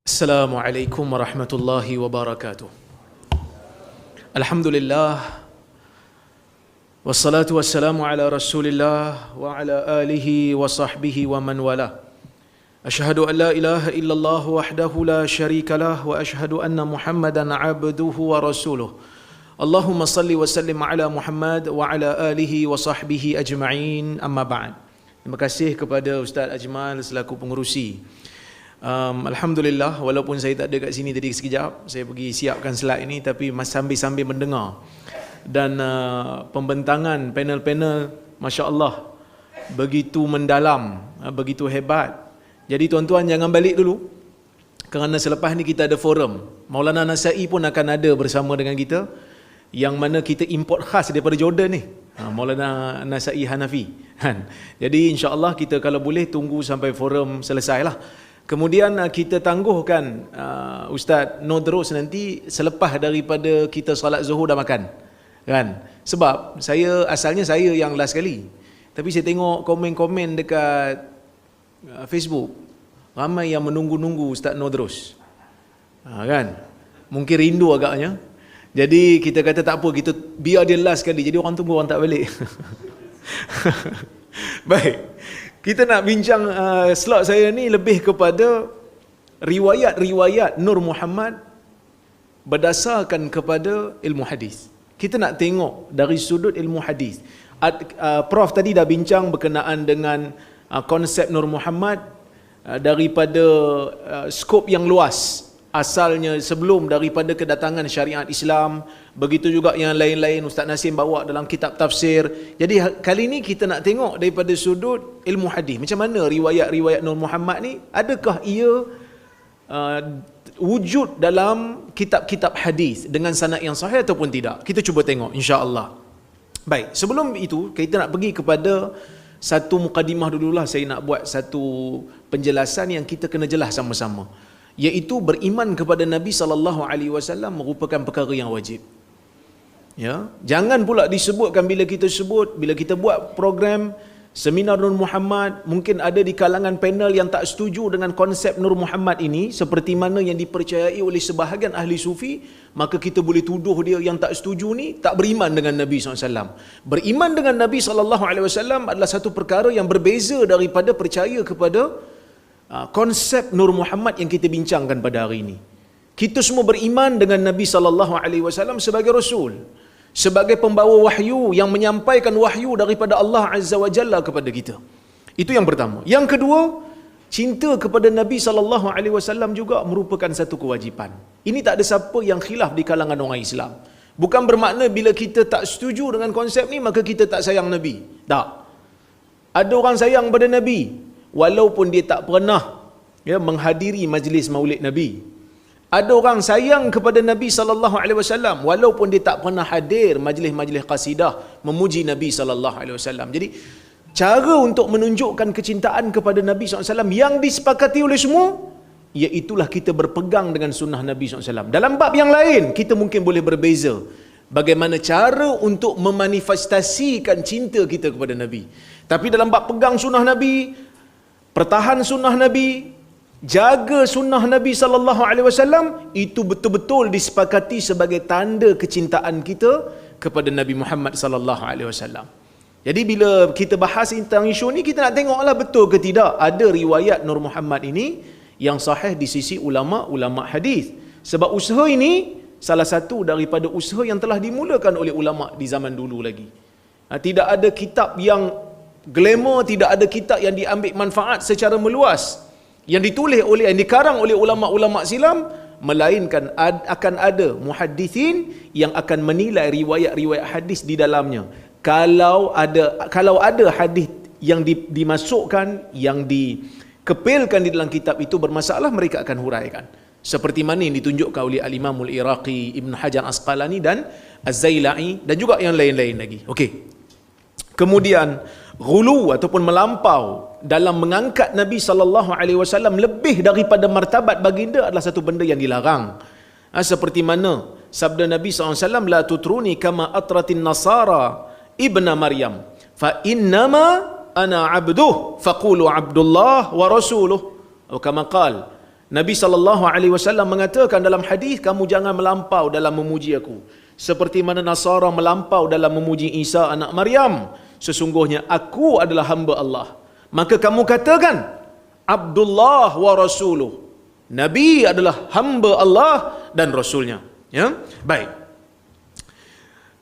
Assalamualaikum warahmatullahi wabarakatuh. Alhamdulillah wassalatu wassalamu ala Rasulillah wa ala alihi wa sahbihi wa man wala. Asyhadu an la ilaha illallah wahdahu la syarikalah wa asyhadu anna Muhammadan abduhu wa rasuluh. Allahumma salli wa sallim ala Muhammad wa ala alihi wa sahbihi ajma'in. Amma ba'd. Terima kasih kepada Ustaz Ajmal selaku pengerusi. Alhamdulillah, walaupun saya tak ada kat sini tadi sekejap, saya pergi siapkan slide ini, tapi sambil-sambil mendengar. Dan pembentangan panel-panel, Masya Allah, begitu mendalam, begitu hebat. Jadi tuan-tuan jangan balik dulu, kerana selepas ni kita ada forum. Maulana Nasai pun akan ada bersama dengan kita, yang mana kita import khas daripada Jordan ni, Maulana Nasai Hanafi. Jadi insya-Allah kita kalau boleh tunggu sampai forum selesai lah. Kemudian kita tangguhkan Ustaz Nodros nanti selepas daripada kita solat Zuhur dah makan, kan? Sebab asalnya saya yang last kali, tapi saya tengok komen-komen dekat Facebook, ramai yang menunggu-nunggu Ustaz Nodros, kan? Mungkin rindu agaknya. Jadi kita kata tak apa, kita biar dia last kali, jadi orang tunggu, orang tak balik. Baik. Kita nak bincang slot saya ni lebih kepada riwayat-riwayat Nur Muhammad berdasarkan kepada ilmu hadis. Kita nak tengok dari sudut ilmu hadis. Prof tadi dah bincang berkenaan dengan konsep Nur Muhammad daripada skop yang luas. Asalnya sebelum daripada kedatangan syariat Islam, begitu juga yang lain-lain Ustaz Nasim bawa dalam kitab tafsir. Jadi kali ini kita nak tengok daripada sudut ilmu hadis. Macam mana riwayat-riwayat Nur Muhammad ni, adakah ia wujud dalam kitab-kitab hadis dengan sanad yang sahih ataupun tidak? Kita cuba tengok insya-Allah. Baik, sebelum itu kita nak pergi kepada satu mukadimah dululah. Saya nak buat satu penjelasan yang kita kena jelas sama-sama, iaitu beriman kepada Nabi SAW merupakan perkara yang wajib. Ya, jangan pula disebutkan bila kita buat program seminar Nur Muhammad, mungkin ada di kalangan panel yang tak setuju dengan konsep Nur Muhammad ini seperti mana yang dipercayai oleh sebahagian ahli sufi, maka kita boleh tuduh dia yang tak setuju ni tak beriman dengan Nabi SAW. Beriman dengan Nabi SAW adalah satu perkara yang berbeza daripada percaya kepada konsep Nur Muhammad yang kita bincangkan pada hari ini. Kita semua beriman dengan Nabi SAW sebagai Rasul, sebagai pembawa wahyu yang menyampaikan wahyu daripada Allah Azza wa Jalla kepada kita. Itu yang pertama. Yang kedua, cinta kepada Nabi SAW juga merupakan satu kewajipan. Ini tak ada siapa yang khilaf di kalangan orang Islam. Bukan bermakna bila kita tak setuju dengan konsep ni maka kita tak sayang Nabi. Tak. Ada orang sayang pada Nabi walaupun dia tak pernah menghadiri majlis maulid Nabi. Ada orang sayang kepada Nabi SAW walaupun dia tak pernah hadir majlis-majlis qasidah memuji Nabi SAW. Jadi cara untuk menunjukkan kecintaan kepada Nabi SAW yang disepakati oleh semua, iaitulah kita berpegang dengan sunnah Nabi SAW. Dalam bab yang lain kita mungkin boleh berbeza bagaimana cara untuk memanifestasikan cinta kita kepada Nabi, tapi dalam bab pegang sunnah Nabi, pertahan sunnah Nabi, jaga sunnah Nabi SAW, itu betul-betul disepakati sebagai tanda kecintaan kita kepada Nabi Muhammad SAW. Jadi bila kita bahas tentang isu ni, kita nak tengoklah betul ke tidak ada riwayat Nur Muhammad ini yang sahih di sisi ulama-ulama hadis. Sebab usaha ini salah satu daripada usaha yang telah dimulakan oleh ulama di zaman dulu lagi. Tidak ada kitab yang glamour, tidak ada kitab yang diambil manfaat secara meluas yang ditulis oleh, yang dikarang oleh ulama-ulama silam, melainkan akan ada muhaddithin yang akan menilai riwayat-riwayat hadis di dalamnya. Kalau ada hadis yang dimasukkan, yang dikepilkan di dalam kitab itu bermasalah, mereka akan huraikan. Seperti mana yang ditunjukkan oleh Al-Imamul Iraqi, Ibn Hajar Asqalani dan Az-Zailai dan juga yang lain-lain lagi. Okey. Kemudian ghulu ataupun melampau dalam mengangkat Nabi SAW lebih daripada martabat baginda adalah satu benda yang dilarang. Seperti mana sabda Nabi SAW, la tutruni kama atratin nasara ibna Maryam fa innama ana abduh faqulu abdullah wa rasuluh, atau kama qala Nabi SAW mengatakan dalam hadis, kamu jangan melampau dalam memuji aku seperti mana Nasara melampau dalam memuji Isa anak Maryam. Sesungguhnya aku adalah hamba Allah, maka kamu katakan Abdullah wa Rasuluh. Nabi adalah hamba Allah dan Rasulnya. Ya, baik.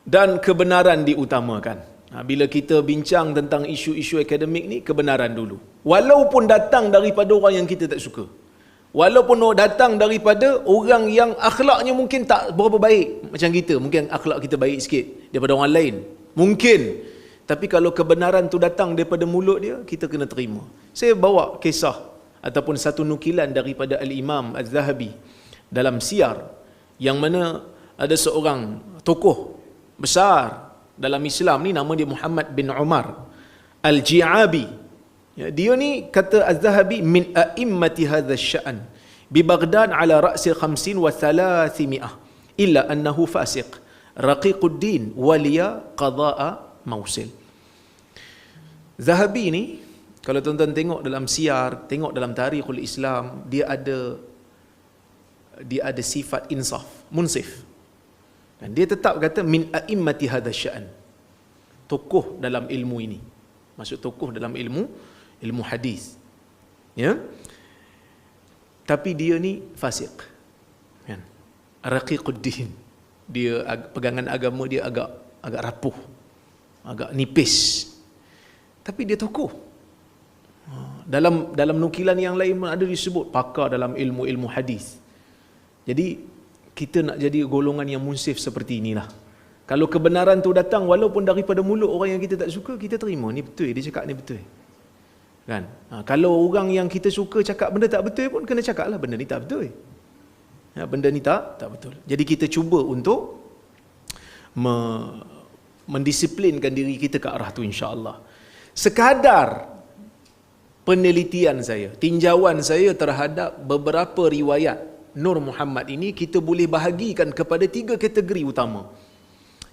Dan kebenaran diutamakan. Bila kita bincang tentang isu-isu akademik ni, kebenaran dulu. Walaupun datang daripada orang yang kita tak suka. Walaupun datang daripada orang yang akhlaknya mungkin tak berapa baik macam kita. Mungkin akhlak kita baik sikit daripada orang lain. Mungkin. Tapi kalau kebenaran tu datang daripada mulut dia, kita kena terima. Saya bawa kisah ataupun satu nukilan daripada Al-Imam Az-Zahabi dalam Siyar, yang mana ada seorang tokoh besar dalam Islam ni, nama dia Muhammad bin Umar Al-Ji'abi. Ya, dia ni kata Az-Zahabi min a'immati hadha sya'an bi Baghdad ala ra'si 50 wa 300 illa annahu fasiq raqiquddin waliya qada'a mausil. Zahabi ni, kalau tuan-tuan tengok dalam Siyar, tengok dalam Tarikhul Islam, dia ada sifat insaf, munsif. Dan dia tetap kata min a'immati hadha sya'an, tokoh dalam ilmu ini. Maksud tokoh dalam ilmu hadis. Ya. Tapi dia ni fasik. Kan? Raqiquddin. Dia pegangan agama dia agak rapuh, agak nipis. Tapi dia tokoh. Dalam nukilan yang lain pun ada disebut pakar dalam ilmu hadis. Jadi kita nak jadi golongan yang munsif seperti inilah. Kalau kebenaran tu datang walaupun daripada mulut orang yang kita tak suka, kita terima, ni betul, dia cakap ni betul. Kan? Kalau orang yang kita suka cakap benda tak betul pun, kena cakap lah benda ni tak betul. Ya, benda ni tak betul. Jadi kita cuba untuk mendisiplinkan diri kita ke arah tu, insya-Allah. Sekadar penelitian saya, tinjauan saya terhadap beberapa riwayat Nur Muhammad ini, kita boleh bahagikan kepada 3 kategori utama.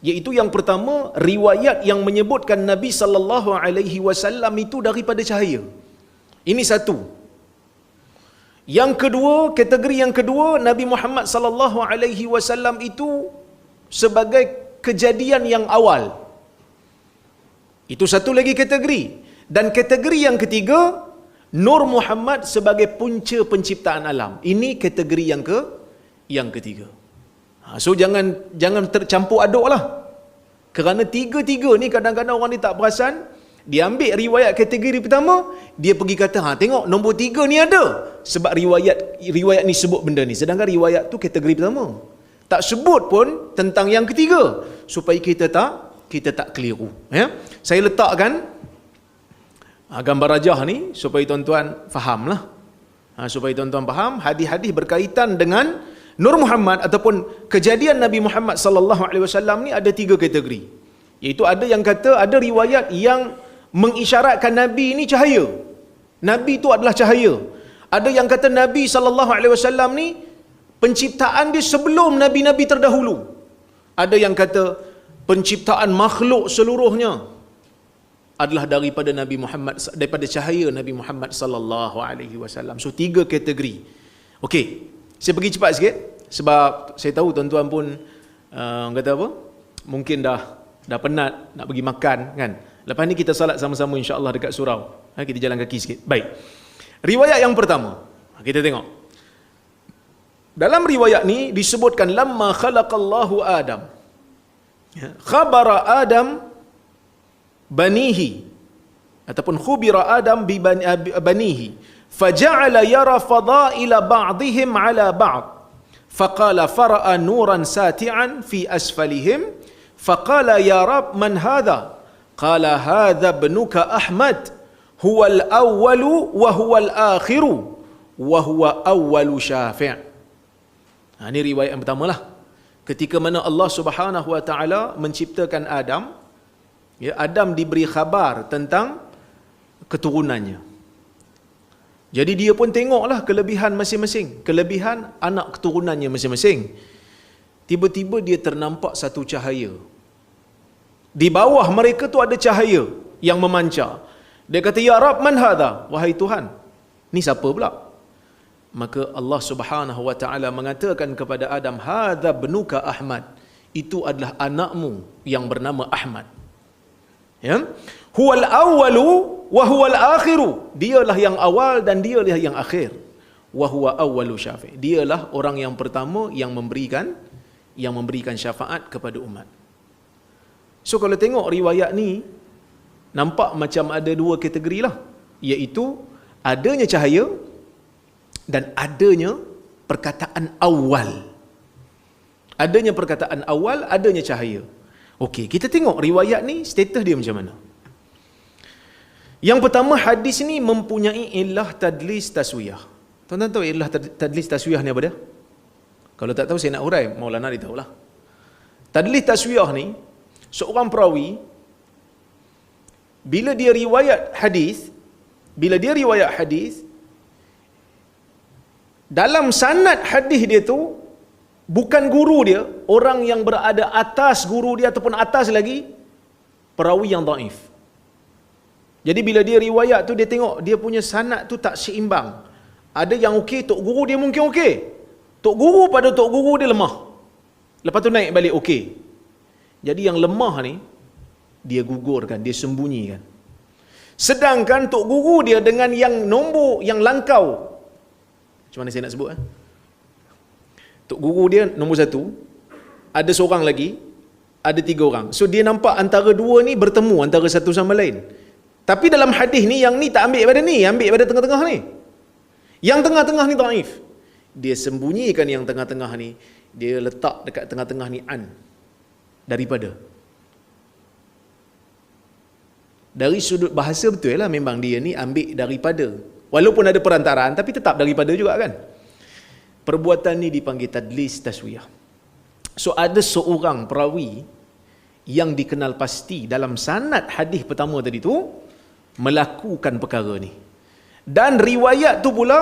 Iaitu yang pertama, riwayat yang menyebutkan Nabi sallallahu alaihi wasallam itu daripada cahaya. Ini satu. Yang kedua, kategori yang kedua, Nabi Muhammad sallallahu alaihi wasallam itu sebagai kejadian yang awal. Itu satu lagi kategori. Dan kategori yang ketiga, Nur Muhammad sebagai punca penciptaan alam. Ini kategori yang ketiga. So jangan tercampur aduk lah. Kerana tiga-tiga ni kadang-kadang orang ni tak perasan. Dia ambil riwayat kategori pertama, dia pergi kata, tengok nombor 3 ni ada. Sebab riwayat ni sebut benda ni. Sedangkan riwayat tu kategori pertama. Tak sebut pun tentang yang ketiga. Supaya kita tak keliru. Ya? Saya letakkan gambar rajah ni supaya tuan-tuan fahamlah. Supaya tuan-tuan faham, hadis-hadis berkaitan dengan Nur Muhammad ataupun kejadian Nabi Muhammad sallallahu alaihi wasallam ni ada 3 kategori. Iaitu ada yang kata, ada riwayat yang mengisyaratkan Nabi ni cahaya. Nabi tu adalah cahaya. Ada yang kata Nabi sallallahu alaihi wasallam ni penciptaan dia sebelum nabi-nabi terdahulu. Ada yang kata penciptaan makhluk seluruhnya adalah daripada Nabi Muhammad, daripada cahaya Nabi Muhammad sallallahu alaihi wasallam. So 3 kategori. Okey, saya pergi cepat sikit sebab saya tahu tuan-tuan pun kata apa? Mungkin dah penat nak pergi makan kan. Lepas ni kita salat sama-sama insya-Allah dekat surau. Kita jalan kaki sikit. Baik. Riwayat yang pertama. Kita tengok. Dalam riwayat ni disebutkan lamma khalaqallahu Adam. Khabara Adam banihi ataupun khubira Adam bi banihi faja'ala yara fadaila ba'dihim ala ba'd faqala fara'a nuran sati'an fi asfalihim faqala ya rab man hadha qala hadha ibnuka Ahmad huwa al-awwalu wa huwa al-akhiru wa huwa awwalu syafi'. Ini riwayat yang pertama lah. Ketika mana Allah Subhanahu wa taala menciptakan Adam, ya, Adam diberi khabar tentang keturunannya. Jadi dia pun tengoklah kelebihan masing-masing, kelebihan anak keturunannya masing-masing. Tiba-tiba dia ternampak satu cahaya. Di bawah mereka tu ada cahaya yang memancar. Dia kata, "Ya Rab, man hadha?" Wahai Tuhan, ni siapa pula? maka Allah Subhanahu wa taala mengatakan kepada Adam, hadza ibnuka Ahmad, itu adalah anakmu yang bernama Ahmad. Ya, huwal awwalu wa huwal akhiru, dialah yang awal dan dialah yang akhir. Wa huwa awwalu syafi', dialah orang yang pertama yang memberikan syafaat kepada umat. So kalau tengok riwayat ni, nampak macam ada dua kategori lah, iaitu adanya cahaya dan adanya perkataan awal. Adanya perkataan awal, adanya cahaya. Okey, kita tengok riwayat ni status dia macam mana. Yang pertama, hadis ni mempunyai illah tadlis taswiyah. Tuan-tuan tahu illah tadlis taswiyah ni apa dia? Kalau tak tahu saya nak urai, Maulana dia tahulah. Tadlis taswiyah ni, seorang perawi bila dia riwayat hadis, dalam sanad hadis dia tu bukan guru dia, orang yang berada atas guru dia ataupun atas lagi, perawi yang dhaif. Jadi bila dia riwayat tu, dia tengok dia punya sanad tu tak seimbang. Ada yang okey, tok guru dia mungkin okey. Tok guru pada tok guru dia lemah. Lepas tu naik balik okey. Jadi yang lemah ni dia gugurkan, dia sembunyikan. Sedangkan tok guru dia dengan yang nombor yang langkau, macam mana saya nak sebut? Tok guru dia nombor 1, ada seorang lagi, ada 3 orang. So dia nampak antara dua ni bertemu antara satu sama lain. Tapi dalam hadis ni, yang ni tak ambil pada ni, ambil pada tengah-tengah ni. Yang tengah-tengah ni dhaif. Dia sembunyikan yang tengah-tengah ni, dia letak dekat tengah-tengah ni daripada. Dari sudut bahasa betul lah, memang dia ni ambil daripada. Walaupun ada perantaraan, tapi tetap daripada juga kan. Perbuatan ni dipanggil tadlis taswiyah. So ada seorang perawi yang dikenal pasti dalam sanad hadis pertama tadi tu melakukan perkara ni. Dan riwayat tu pula,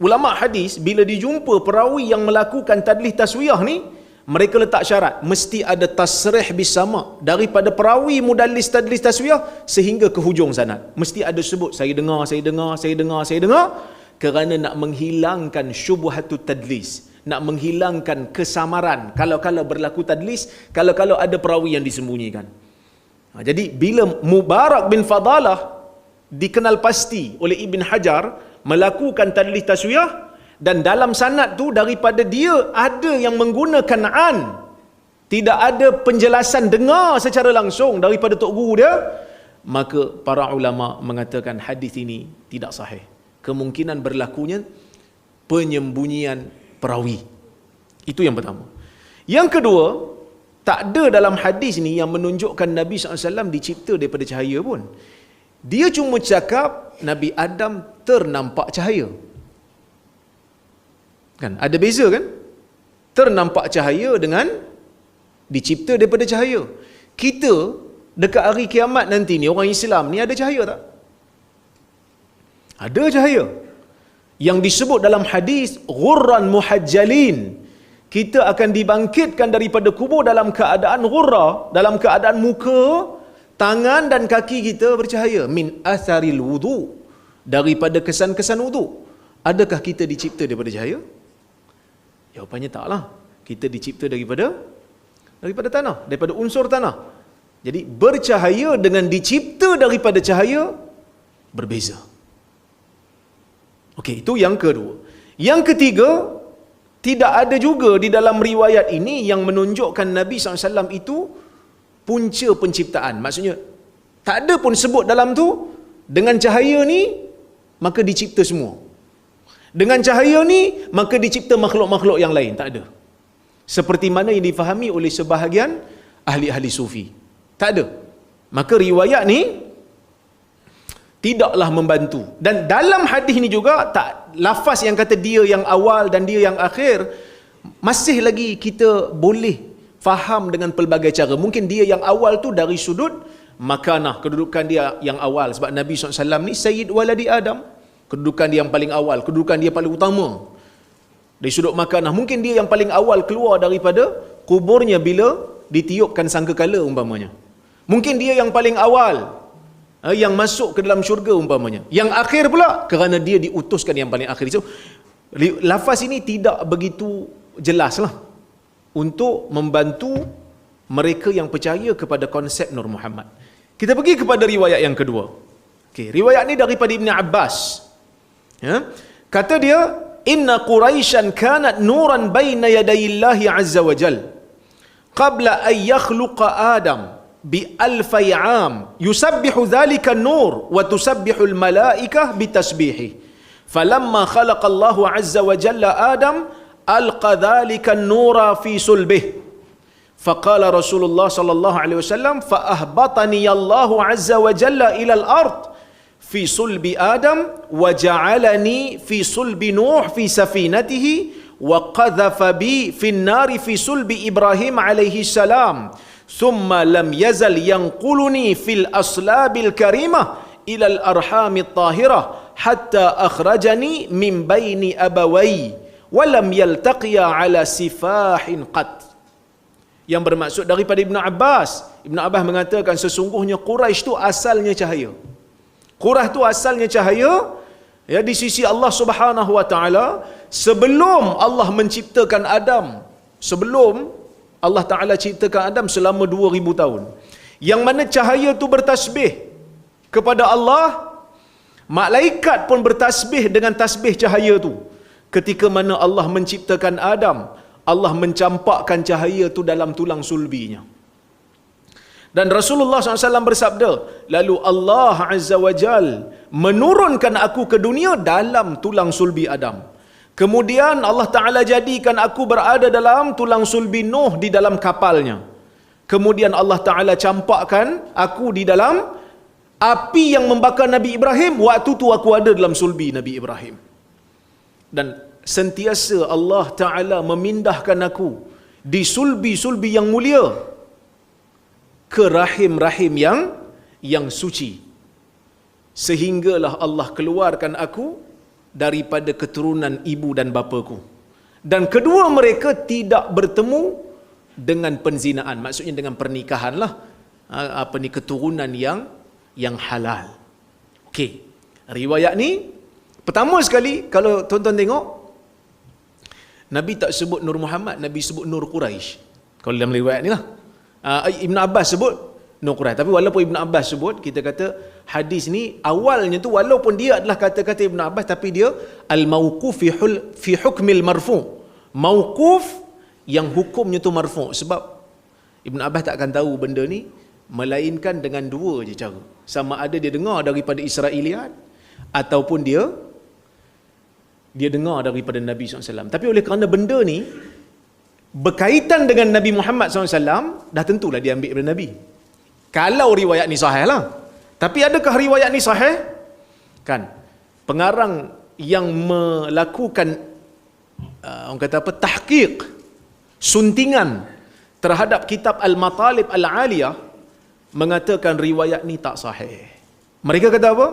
ulama hadis bila dijumpa perawi yang melakukan tadlis taswiyah ni, mereka letak syarat, mesti ada tasrih bisama daripada perawi mudallis tadlis taswiyah sehingga ke hujung sanad. Mesti ada sebut saya dengar, kerana nak menghilangkan syubhatut tadlis, nak menghilangkan kesamaran kalau berlaku tadlis, kalau ada perawi yang disembunyikan. Jadi bila Mubarak bin Fadalah dikenal pasti oleh Ibn Hajar melakukan tadlis taswiyah, dan dalam sanad tu daripada dia ada yang menggunakan tidak ada penjelasan dengar secara langsung daripada tok guru dia, maka para ulama mengatakan hadis ini tidak sahih. Kemungkinan berlakunya penyembunyian perawi. Itu yang pertama. Yang kedua, tak ada dalam hadis ni yang menunjukkan Nabi SAW dicipta daripada cahaya pun. Dia cuma cakap Nabi Adam ternampak cahaya. Kan ada beza kan? Ternampak cahaya dengan dicipta daripada cahaya. Kita dekat hari kiamat nanti ni, orang Islam ni ada cahaya tak? Ada cahaya. Yang disebut dalam hadis ghurran muhajjalin. Kita akan dibangkitkan daripada kubur dalam keadaan ghurra, dalam keadaan muka, tangan dan kaki kita bercahaya. Min atharil wudu, daripada kesan-kesan wudu. Adakah kita dicipta daripada cahaya? Jawapannya taklah. Kita dicipta daripada tanah, daripada unsur tanah. Jadi bercahaya dengan dicipta daripada cahaya berbeza. Okey, itu yang kedua. Yang ketiga, tidak ada juga di dalam riwayat ini yang menunjukkan Nabi SAW itu punca penciptaan. Maksudnya, tak ada pun sebut dalam tu, dengan cahaya ni, maka dicipta semua. Dengan cahaya ni, maka dicipta makhluk-makhluk yang lain. Tak ada. Seperti mana yang difahami oleh sebahagian ahli-ahli sufi. Tak ada. Maka riwayat ni tidaklah membantu. Dan dalam hadis ni juga, tak lafaz yang kata dia yang awal dan dia yang akhir, masih lagi kita boleh faham dengan pelbagai cara. Mungkin dia yang awal tu dari sudut makanah, kedudukan dia yang awal. Sebab Nabi SAW ni Sayyid Waladi Adam. Kedudukan dia yang paling awal, kedudukan dia paling utama. Dari sudut makanah, mungkin dia yang paling awal keluar daripada kuburnya bila ditiupkan sangkakala umpamanya. Mungkin dia yang paling awal yang masuk ke dalam syurga umpamanya. Yang akhir pula kerana dia diutuskan yang paling akhir. So, Lafaz ini tidak begitu jelas lah untuk membantu mereka yang percaya kepada konsep Nur Muhammad. Kita pergi kepada riwayat yang kedua. Okay, riwayat ni daripada Ibn Abbas. Ya? Kata dia, Inna Quraisyan kanat nuran baina yadayillahi azza wa jal. Qabla an yakhluqa Adam bi alfai am. Yusabbihu dhalika nur wa tusabbihu al-malaikah bitasbihi. Falamma khalaqa Allahu azza wa jalla Adam alqa dhalika an-nura fi sulbih. Faqala Rasulullah sallallahu alaihi wasallam fa ahbatani Allahu azza wa jalla ila al-ard fi sulbi Adam wa ja'alani fi sulbi Nuh fi safinatihi wa qadhafa bi fi an-nar fi sulbi Ibrahim alaihi salam. Thumma lam yazal yanquluni fil aslabil karimah ila al-arhamit tahirah hatta akhrajani min baini abawai wa lam yaltaqiya ala sifahin qat. Yang bermaksud daripada Ibn Abbas. Ibn Abbas mengatakan sesungguhnya Quraisy tu asalnya cahaya. Quraisy tu asalnya cahaya ya di sisi Allah Subhanahu wa taala sebelum Allah menciptakan Adam. Sebelum Allah Taala ciptakan Adam selama 2000 tahun. Yang mana cahaya tu bertasbih kepada Allah. Malaikat pun bertasbih dengan tasbih cahaya tu. Ketika mana Allah menciptakan Adam, Allah mencampakkan cahaya tu dalam tulang sulbinya. Dan Rasulullah SAW bersabda, lalu Allah Azza wa Jal menurunkan aku ke dunia dalam tulang sulbi Adam. Kemudian Allah Ta'ala jadikan aku berada dalam tulang sulbi Nuh di dalam kapalnya. Kemudian Allah Ta'ala campakkan aku di dalam api yang membakar Nabi Ibrahim. Waktu tu aku ada dalam sulbi Nabi Ibrahim. Dan sentiasa Allah Ta'ala memindahkan aku di sulbi-sulbi yang mulia ke rahim-rahim yang suci. Sehinggalah Allah keluarkan aku daripada keturunan ibu dan bapaku. Dan kedua mereka tidak bertemu dengan penzinaan. Maksudnya dengan pernikahan lah. Keturunan yang halal. Okey. Riwayat ni pertama sekali kalau tuan-tuan tengok, Nabi tak sebut Nur Muhammad, Nabi sebut Nur Quraisy. Kalau dalam riwayat ni lah. Ibn Abbas sebut Nur Quraisy. Tapi walaupun Ibn Abbas sebut, kita kata hadis ni awalnya tu walaupun dia adalah kata-kata Ibn Abbas, tapi dia al-mauquf fi hukmil marfu'. Mauquf yang hukumnya tu marfu'. Sebab Ibn Abbas tak akan tahu benda ni melainkan dengan dua je cara. Sama ada dia dengar daripada Israiliyat ataupun dia dengar daripada Nabi SAW. Tapi oleh kerana benda ni berkaitan dengan Nabi Muhammad SAW, dah tentulah dia ambil daripada Nabi. Kalau riwayat ni sahih lah. Tapi adakah riwayat ni sahih? Kan, pengarang yang melakukan orang kata apa, tahqiq, suntingan terhadap kitab Al-Matalib Al-Aliyah mengatakan riwayat ni tak sahih. Mereka kata apa?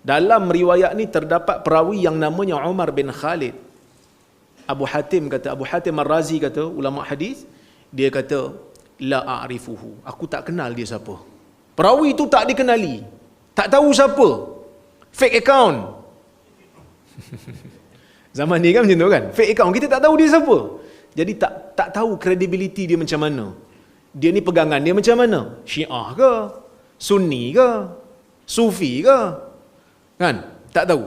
Dalam riwayat ni terdapat perawi yang namanya Umar bin Khalid. Abu Hatim Ar-Razi kata, ulama hadis, dia kata la a'rifuhu, aku tak kenal dia siapa. Perawi tu tak dikenali, tak tahu siapa, fake account. Zaman ni kan macam tu kan, fake account, kita tak tahu dia siapa. Jadi tak tahu kredibiliti dia macam mana. Dia ni pegangan dia macam mana? Syiah ke? Sunni ke? Sufi ke? Kan? Tak tahu.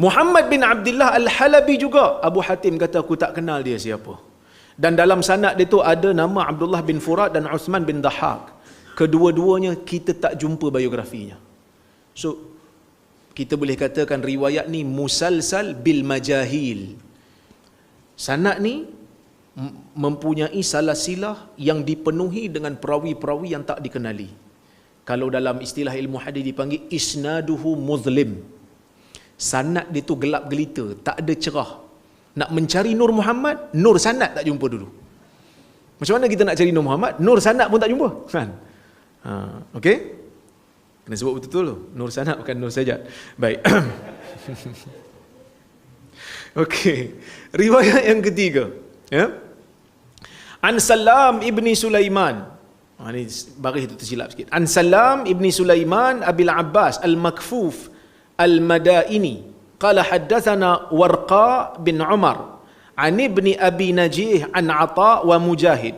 Muhammad bin Abdullah Al-Halabi juga, Abu Hatim kata aku tak kenal dia siapa. Dan dalam sanad dia tu ada nama Abdullah bin Furat dan Uthman bin Dahhak. Kedua-duanya kita tak jumpa biografinya. So kita boleh katakan riwayat ni musalsal bil majahil. Sanad ni mempunyai salasilah yang dipenuhi dengan perawi-perawi yang tak dikenali. Kalau dalam istilah ilmu hadis dipanggil isnaduhu muzlim. Sanad dia tu gelap gelita, tak ada cerah. Nak mencari Nur Muhammad, Nur sanad tak jumpa dulu. Macam mana kita nak cari Nur Muhammad, Nur sanad pun tak jumpa? Kan? Okey? Kena sebut betul-betul tu. Nur sanad bukan Nur sajad. Baik. Okey. Riwayat yang ketiga, ya. An Salam ibni Sulaiman. Ini baris itu tersilap sikit. An Salam ibni Sulaiman Abil Abbas Al-Makfuf Al-Madaini Qala haddathana Warqa bin Umar an ibni Abi Najih an Ata wa Mujahid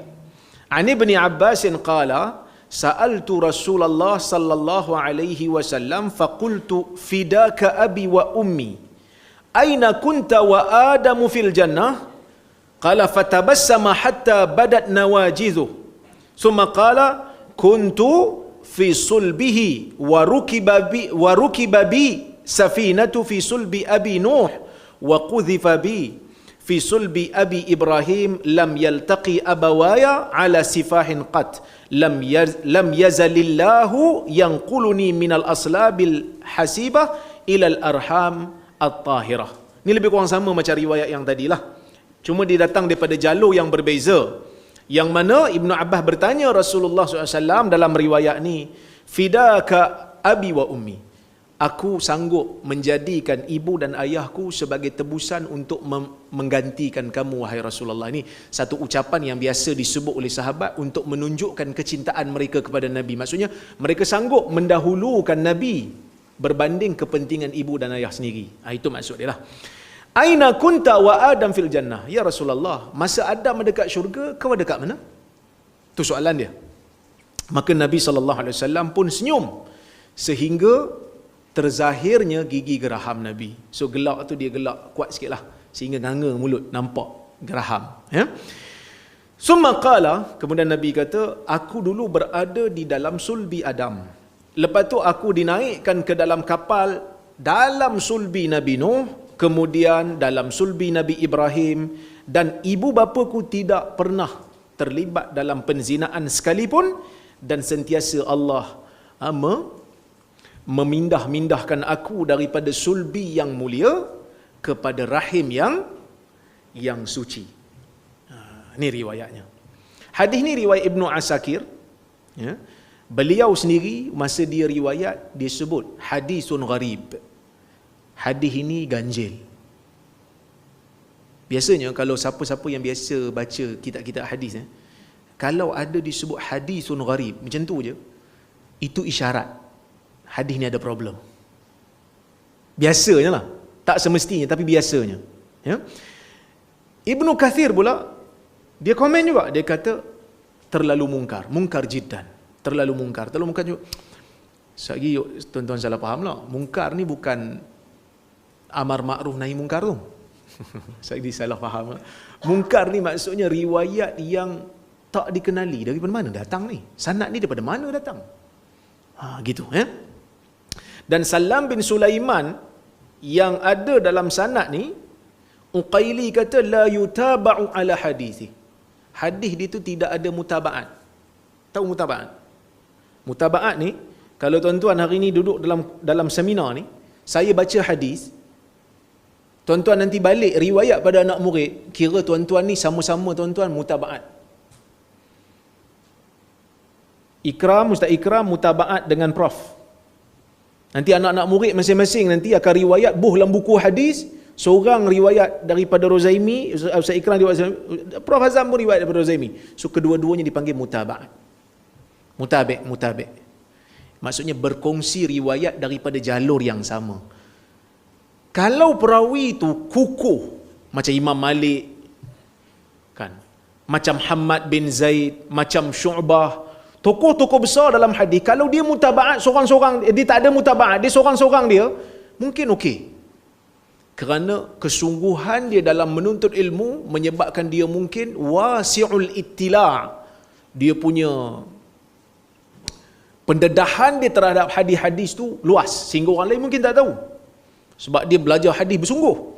an ibni Abbas qala sa'altu Rasulullah sallallahu alaihi wasallam faqultu fidaka abi wa ummi aina kunta wa adamu fil jannah qala fatabassama hatta badat nawajidhu thumma qala kuntu fi sulbihi wa rukiba bi safinatu fi sulbi abi Nuh wa qudhifa bi fi sulbi abi Ibrahim lam yaltaqi abawaya ala sifahin qat lam yazalillahu yanquluni minal aslabil hasibah ilal arham at-tahirah. Ini lebih kurang sama macam riwayat yang tadilah, cuma dia datang daripada jalur yang berbeza, yang mana Ibnu Abbas bertanya Rasulullah SAW dalam riwayat ni, fidaka abi wa ummi, aku sanggup menjadikan ibu dan ayahku sebagai tebusan untuk menggantikan kamu wahai Rasulullah. Ini satu ucapan yang biasa disebut oleh sahabat untuk menunjukkan kecintaan mereka kepada Nabi. Maksudnya mereka sanggup mendahulukan Nabi berbanding kepentingan ibu dan ayah sendiri. Itu maksud dia lah. Aina kunta wa Adam fil jannah. Ya Rasulullah, masa Adam dekat syurga, kau dekat mana? Itu soalan dia. Maka Nabi SAW pun senyum sehingga terzahirnya gigi geraham Nabi. So gelak tu dia gelak kuat sikit lah, sehingga nganga mulut, nampak geraham. Ya? Summa qala, kemudian Nabi kata, aku dulu berada di dalam sulbi Adam. Lepas tu aku dinaikkan ke dalam kapal dalam sulbi Nabi Nuh, kemudian dalam sulbi Nabi Ibrahim, dan ibu bapaku tidak pernah terlibat dalam penzinaan sekalipun, dan sentiasa Allah memindah-mindahkan aku daripada sulbi yang mulia kepada rahim yang suci. Ini riwayatnya. Hadis ni riwayat Ibnu Asakir. Ya. Beliau sendiri masa dia riwayat, dia sebut hadisun gharib. Hadis ini ganjil. Biasanya kalau siapa-siapa yang biasa baca kitab-kitab hadis, kalau ada disebut hadisun gharib macam tu je, itu isyarat hadis ni ada problem. Biasanya lah, tak semestinya tapi biasanya. Ya? Ibnu Kathir pula dia komen juga, dia kata terlalu mungkar jiddan, terlalu mungkar juga. Sekali tuan-tuan salah faham lah, mungkar ni bukan amar ma'ruf nahi mungkar tu. Sekali salah faham lah. Mungkar ni maksudnya riwayat yang tak dikenali, daripada mana datang ni, sanad ni daripada mana datang, gitu ya. Dan Salam bin Sulaiman yang ada dalam sanad ni, Uqaili kata la yutaba'u ala hadithi. Hadis dia tu tidak ada mutabaat. Tahu mutabaat? Mutabaat ni, kalau tuan-tuan hari ni duduk dalam seminar ni, saya baca hadis, tuan-tuan nanti balik riwayat pada anak murid, kira tuan-tuan ni sama-sama tuan-tuan mutabaat. Ikram, Ustaz Ikram mutabaat dengan Prof. Nanti anak-anak murid masing-masing nanti akan riwayat dalam buku hadis. Seorang riwayat daripada Rozaimi, Ustaz Ikram riwayat, Prof Hazam pun riwayat daripada Rozaimi. So kedua-duanya dipanggil mutabaat. Mutabik. Maksudnya berkongsi riwayat daripada jalur yang sama. Kalau perawi itu kukuh macam Imam Malik kan, macam Hamad bin Zaid, macam Syu'bah, tokoh-tokoh besar dalam hadis, kalau dia mutabaat seorang-seorang, dia tak ada mutabaat, dia seorang-seorang dia, mungkin okey. Kerana kesungguhan dia dalam menuntut ilmu menyebabkan dia mungkin wasi'ul ittila'. Dia punya pendedahan dia terhadap hadis-hadis tu luas sehingga orang lain mungkin tak tahu. Sebab dia belajar hadis bersungguh.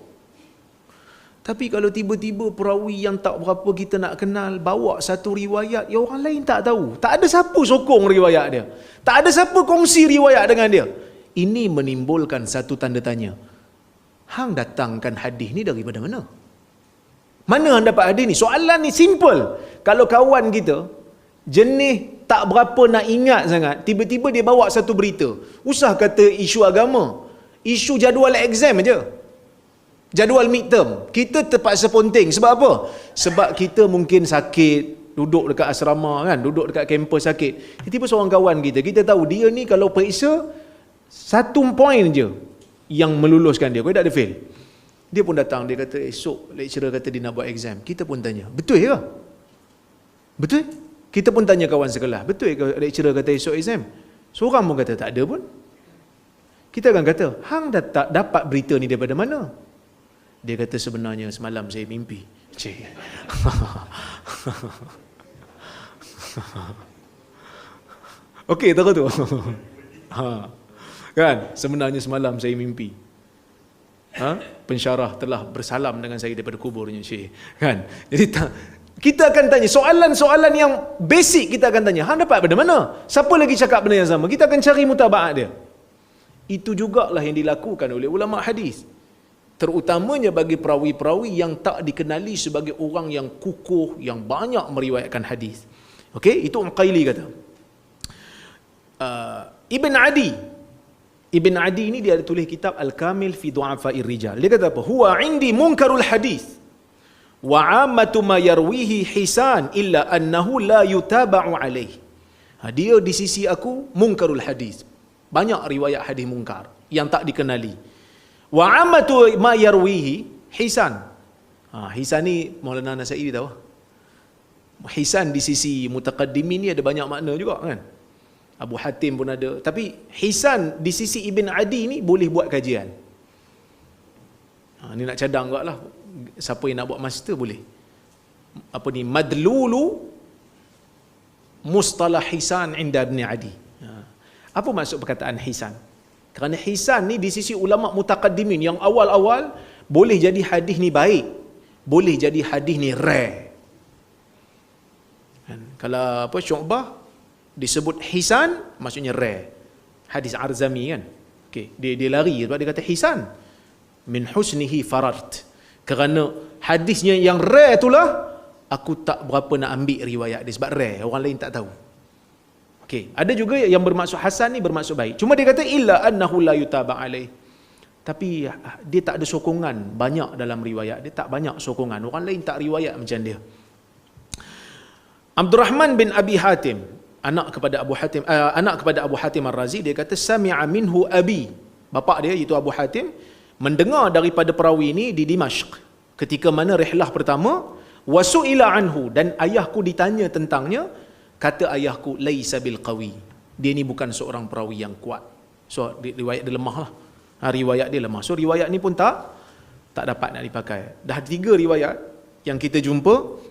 Tapi kalau tiba-tiba perawi yang tak berapa kita nak kenal bawa satu riwayat yang orang lain tak tahu, tak ada siapa sokong riwayat dia, tak ada siapa kongsi riwayat dengan dia, ini menimbulkan satu tanda tanya. Hang datangkan hadis ni daripada mana? Mana hang dapat hadis ni? Soalan ni simple. Kalau kawan kita jenis tak berapa nak ingat sangat, tiba-tiba dia bawa satu berita, usah kata isu agama, isu jadual exam aja, jadual midterm, kita terpaksa ponting. Sebab apa? Sebab kita mungkin sakit, duduk dekat asrama kan, duduk dekat kampus sakit, tiba-tiba seorang kawan kita tahu dia ni kalau periksa satu poin je yang meluluskan dia. Kau tak ada fail. Dia pun datang, dia kata esok lecturer kata dia nak buat exam. Kita pun tanya, betul ke? Betul? Kita pun tanya kawan sekelas, betul ke lecturer kata esok exam? Seorang pun kata tak ada pun. Kita akan kata, hang tak dapat berita ni daripada mana? Dia kata sebenarnya semalam saya mimpi. Cik. Okey, tahu tu. Kan? Sebenarnya semalam saya mimpi. Pensyarah telah bersalam dengan saya daripada kuburnya, Syekh. Kan? Jadi kita akan tanya soalan-soalan yang basic, kita akan tanya, hang dapat dari mana? Siapa lagi cakap benda yang sama? Kita akan cari mutabaat dia. Itu jugalah yang dilakukan oleh ulama hadis. Terutamanya bagi perawi-perawi yang tak dikenali sebagai orang yang kukuh, yang banyak meriwayatkan hadis. Okey, itu Uqaili kata. Ibn Adi ni dia ada tulis kitab Al-Kamil fi Du'afa'ir Rijal. Dia kata apa? Huwa indi munkarul hadis wa 'ammatu ma yarwihi hisan illa annahu la yutaba'u alaih. Dia di sisi aku munkarul hadis. Banyak riwayat hadis mungkar yang tak dikenali. Wa 'ammatu ma yarwihi hisan. Hisan ni Maulana Nasa'i tahu. Hisan di sisi mutaqaddimin ni ada banyak makna juga kan. Abu Hatim pun ada. Tapi hisan di sisi Ibn Adi ni boleh buat kajian. Ni nak cadang juga lah. Siapa yang nak buat master boleh. Apa ni? Madlulu mustalah hisan inda Ibn Adi. Apa maksud perkataan hisan? Kerana hisan ni di sisi ulama mutaqaddimin yang awal-awal boleh jadi hadis ni baik. Boleh jadi hadis ni rare. Kalau apa Syu'bah disebut hisan, maksudnya rare. Hadis Arzami kan. Okay. Dia lari sebab dia kata hisan. Min husnihi farart. Kerana hadisnya yang rare itulah aku tak berapa nak ambil riwayat dia sebab rare, orang lain tak tahu. Okay. Ada juga yang bermaksud hasan ni bermaksud baik. Cuma dia kata illa annahu la yutaba alaih. Tapi dia tak ada sokongan banyak dalam riwayat. Dia tak banyak sokongan. Orang lain tak riwayat macam dia. Abdurrahman bin Abi Hatim, anak kepada Abu Hatim Ar-Razi, dia kata sami'a minhu abi, bapa dia iaitu Abu Hatim mendengar daripada perawi ini di Dimashq ketika mana rihlah pertama, wasu'ila anhu, dan ayahku ditanya tentangnya, kata ayahku laisa bil qawi, dia ni bukan seorang perawi yang kuat. So riwayat dia lemah lah. Riwayat dia lemah. So riwayat ni pun tak dapat nak dipakai. Dah 3 riwayat yang kita jumpa,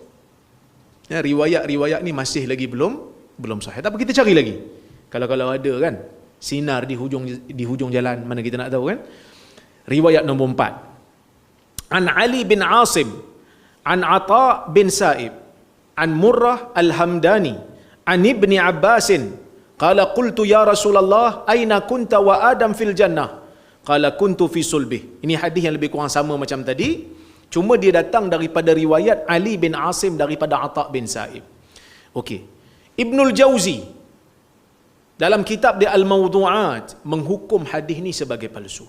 riwayat-riwayat ni masih lagi belum sahih. Tapi kita cari lagi. Kalau ada kan, sinar di hujung jalan, mana kita nak tahu kan. Riwayat nombor 4. An Ali bin Asim, an Ata bin Sa'ib, an Murrah Al-Hamdani, an Ibni Abbasin, qala qultu ya Rasulullah, aina kunta wa Adam fil jannah? Qala kuntu fi sulbih. Ini hadis yang lebih kurang sama macam tadi. Cuma dia datang daripada riwayat Ali bin Asim daripada Ata bin Sa'ib. Okey. Ibnul Jauzi dalam kitab dia Al-Mawdu'at menghukum hadis ni sebagai palsu.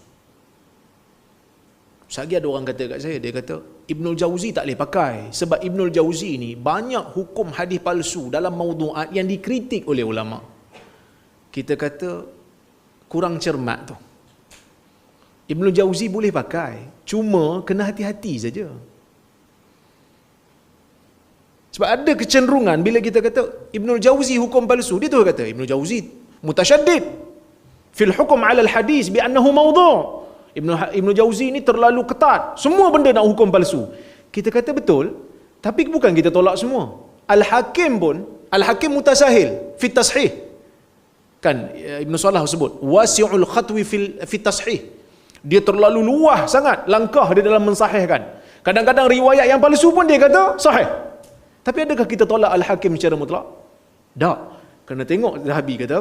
Sagi ada orang kata kat saya, dia kata Ibnul Jauzi tak boleh pakai sebab Ibnul Jauzi ni banyak hukum hadis palsu dalam Mawdu'at yang dikritik oleh ulama. Kita kata kurang cermat tu. Ibnul Jauzi boleh pakai, cuma kena hati-hati saja. Sebab ada kecenderungan bila kita kata Ibnul Jauzi hukum palsu, dia tu kata Ibnul Jauzi mutasyaddid fil hukum 'ala al-hadis bi annahu mawdu'. Ibnul Jauzi ni terlalu ketat, semua benda nak hukum palsu. Kita kata betul, tapi bukan kita tolak semua. Al-Hakim mutasahil fi tashih. Kan Ibn Salah sebut wasi'ul khatwi fi tashih. Dia terlalu luas sangat langkah dia dalam mensahihkan. Kadang-kadang riwayat yang palsu pun dia kata sahih. Tapi adakah kita tolak Al-Hakim secara mutlak? Tak. Kena tengok Zahabi kata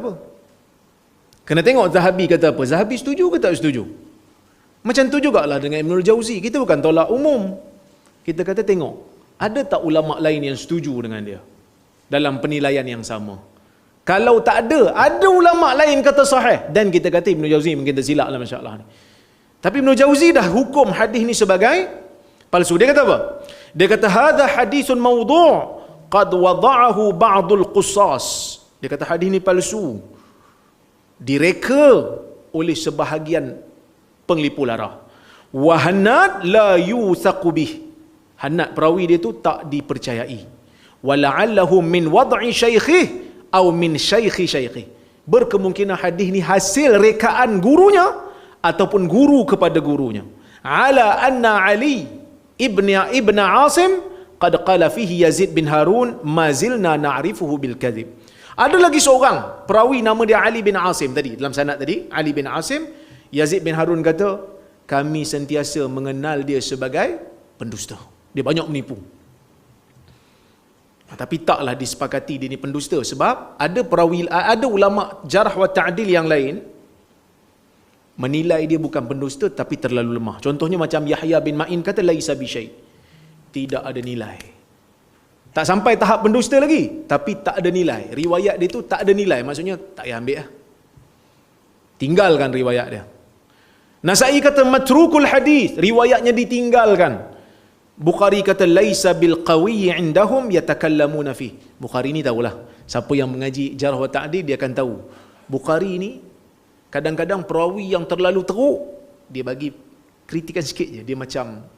apa. Zahabi setuju ke tak setuju? Macam tu jugalah dengan Ibnul Jauzi. Kita bukan tolak umum. Kita kata tengok, ada tak ulama lain yang setuju dengan dia dalam penilaian yang sama? Kalau tak ada ulama lain kata sahih, dan kita kata Ibnul Jauzi mungkin tersilap lah masalah ni. Tapi Ibn Jauzi dah hukum hadis ni sebagai palsu. Dia kata apa? Dia kata hadza hadisun mawdu' qad wada'ahu ba'dul qussas. Dia kata hadis ni palsu, direka oleh sebahagian penglipu lara. Wa Hannad la yuthaqu bih. Hannad perawi dia tu tak dipercayai. Wa la'allahu min wad'i syaikhih atau min syaikhi syaikhi. Berkemungkinan hadis ni hasil rekaan gurunya ataupun guru kepada gurunya. Ala anna Ali ibn Asim qad qala fihi Yazid bin Harun ma zilna na'rifuhu bil kadhib. Ada lagi seorang perawi nama dia Ali bin Asim tadi, dalam sanad tadi Ali bin Asim, Yazid bin Harun kata kami sentiasa mengenal dia sebagai pendusta. Dia banyak menipu. Tapi taklah disepakati dia ni pendusta, sebab ada ulama jarh wa ta'dil yang lain menilai dia bukan pendusta tapi terlalu lemah. Contohnya macam Yahya bin Ma'in kata laisa bi syai'. Tidak ada nilai. Tak sampai tahap pendusta lagi, tapi tak ada nilai. Riwayat dia tu tak ada nilai, maksudnya tak payah ambil lah. Tinggalkan riwayat dia. Nasai kata matrukul hadis, riwayatnya ditinggalkan. Bukhari kata laisa bil qawi indahum yatakallamuna fi. Bukhari ni tahulah, siapa yang mengaji jarh wa ta'dil dia akan tahu. Bukhari ni kadang-kadang perawi yang terlalu teruk dia bagi kritikan sikit je, dia macam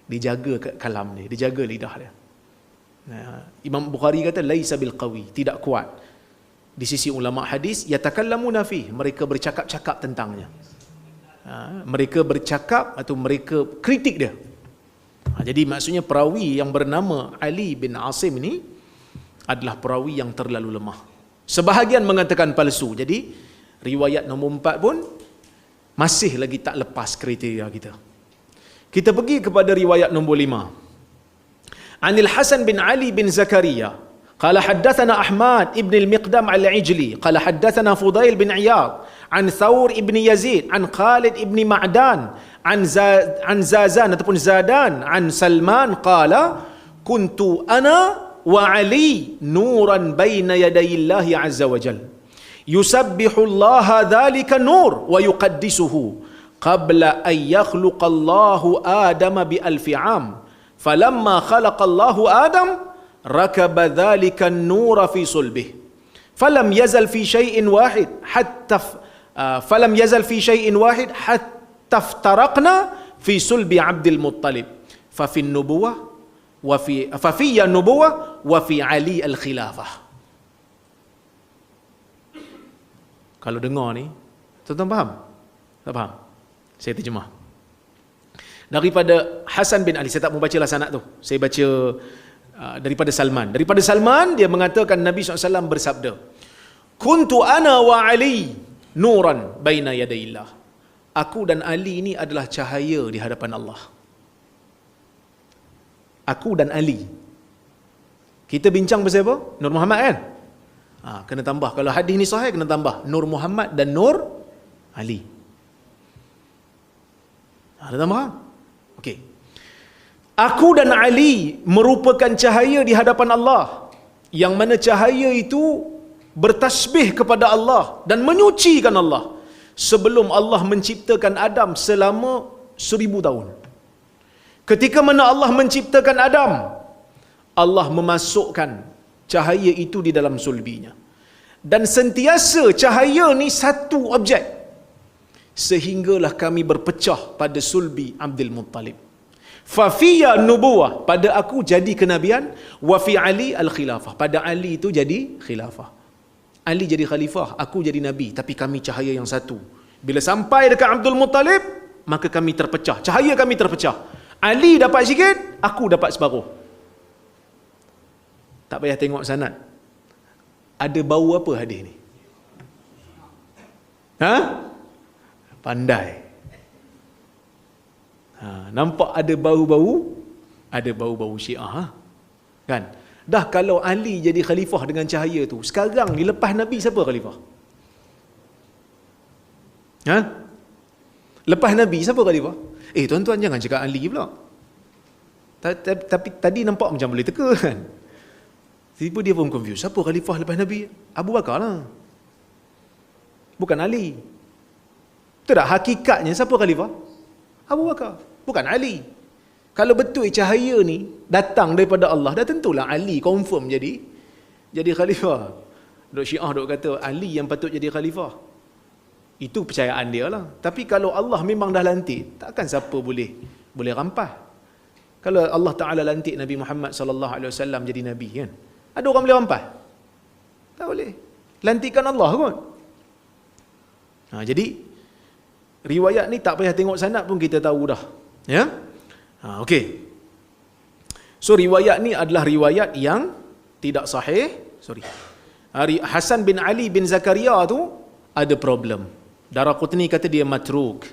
dia jaga kalam dia, dia jaga lidah dia. Imam Bukhari kata laisa bil qawi, tidak kuat. Di sisi ulama hadis yatakallamuna fi, mereka bercakap-cakap tentangnya. Mereka bercakap atau mereka kritik dia. Jadi maksudnya perawi yang bernama Ali bin Asim ini adalah perawi yang terlalu lemah. Sebahagian mengatakan palsu. Jadi riwayat nombor 4 pun masih lagi tak lepas kriteria kita. Kita pergi kepada riwayat nombor 5. Anil Hasan bin Ali bin Zakaria qala haddathana Ahmad ibn al-Miqdam al-Ijli qala haddathana Fudail bin Iyad an Thawr ibn Yazid an Khalid ibn Ma'dan an Zazan ataupun Zadan an Salman qala kuntu ana wa Ali nuran baina yaday Allah azza wa jalla yusabbihu Allah dhalika nur wa yuqaddisuhu qabla an yakhluqa Allah Adam bi alfi 'am falamma khalaqa Allah Adam rakaba dhalika an-nur fi sulbih falam yazal fi shay'in wahid hatta iftaraqna fi sulbi Abdul Muttalib fa fi an-nubuwah wa fi an-nubuwah wa fi Ali al-khilafah. Kalau dengar ni, tuan-tuan faham? Tak faham? Saya terjemah. Daripada Hasan bin Ali, saya tak mau bacalah sanad tu. Saya baca daripada Salman. Daripada Salman, dia mengatakan Nabi SAW bersabda, Kuntu ana wa Ali nuran baina yadayillah. Aku dan Ali ini adalah cahaya di hadapan Allah. Aku dan Ali. Kita bincang pasal apa? Nur Muhammad kan? Kena tambah. Kalau hadis ni sahih, kena tambah Nur Muhammad dan Nur Ali. Ada tambahan? Okey. Aku dan Ali merupakan cahaya di hadapan Allah, yang mana cahaya itu bertasbih kepada Allah dan menyucikan Allah sebelum Allah menciptakan Adam selama 1000 tahun. Ketika mana Allah menciptakan Adam, Allah memasukkan cahaya itu di dalam sulbinya. Dan sentiasa cahaya ni satu objek, sehinggalah kami berpecah pada sulbi Abdul Muttalib. Fafiya nubuwah, pada aku jadi kenabian, wa fi Ali al-khilafah, pada Ali itu jadi khilafah. Ali jadi khalifah, aku jadi nabi, tapi kami cahaya yang satu. Bila sampai dekat Abdul Muttalib, maka kami terpecah, cahaya kami terpecah. Ali dapat sikit, aku dapat separuh. Tak payah tengok sanad. Ada bau apa hadis ni? Pandai. Nampak ada bau-bau Syiah, kan? Dah kalau Ali jadi khalifah dengan cahaya tu, sekarang ni lepas Nabi siapa khalifah? Lepas Nabi siapa khalifah? Tuan-tuan jangan cakap Ali pula. Tapi tadi nampak macam boleh teka kan? Tiba dia pun confuse. Siapa khalifah lepas Nabi? Abu Bakar lah, bukan Ali. Betul tak? Hakikatnya siapa khalifah? Abu Bakar, bukan Ali. Kalau betul cahaya ni datang daripada Allah, dah tentulah Ali confirm jadi khalifah. Dok Syiah dok kata Ali yang patut jadi khalifah. Itu percayaan dia lah. Tapi kalau Allah memang dah lantik, takkan siapa boleh rampah. Kalau Allah Ta'ala lantik Nabi Muhammad sallallahu alaihi wasallam jadi nabi kan, ada orang boleh rampah? Tak boleh. Lantikan Allah kot. Jadi riwayat ni tak payah tengok sanad pun kita tahu dah. Ya? Okey. So riwayat ni adalah riwayat yang tidak sahih. Hasan bin Ali bin Zakaria tu ada problem. Daraqutni kata dia matruk.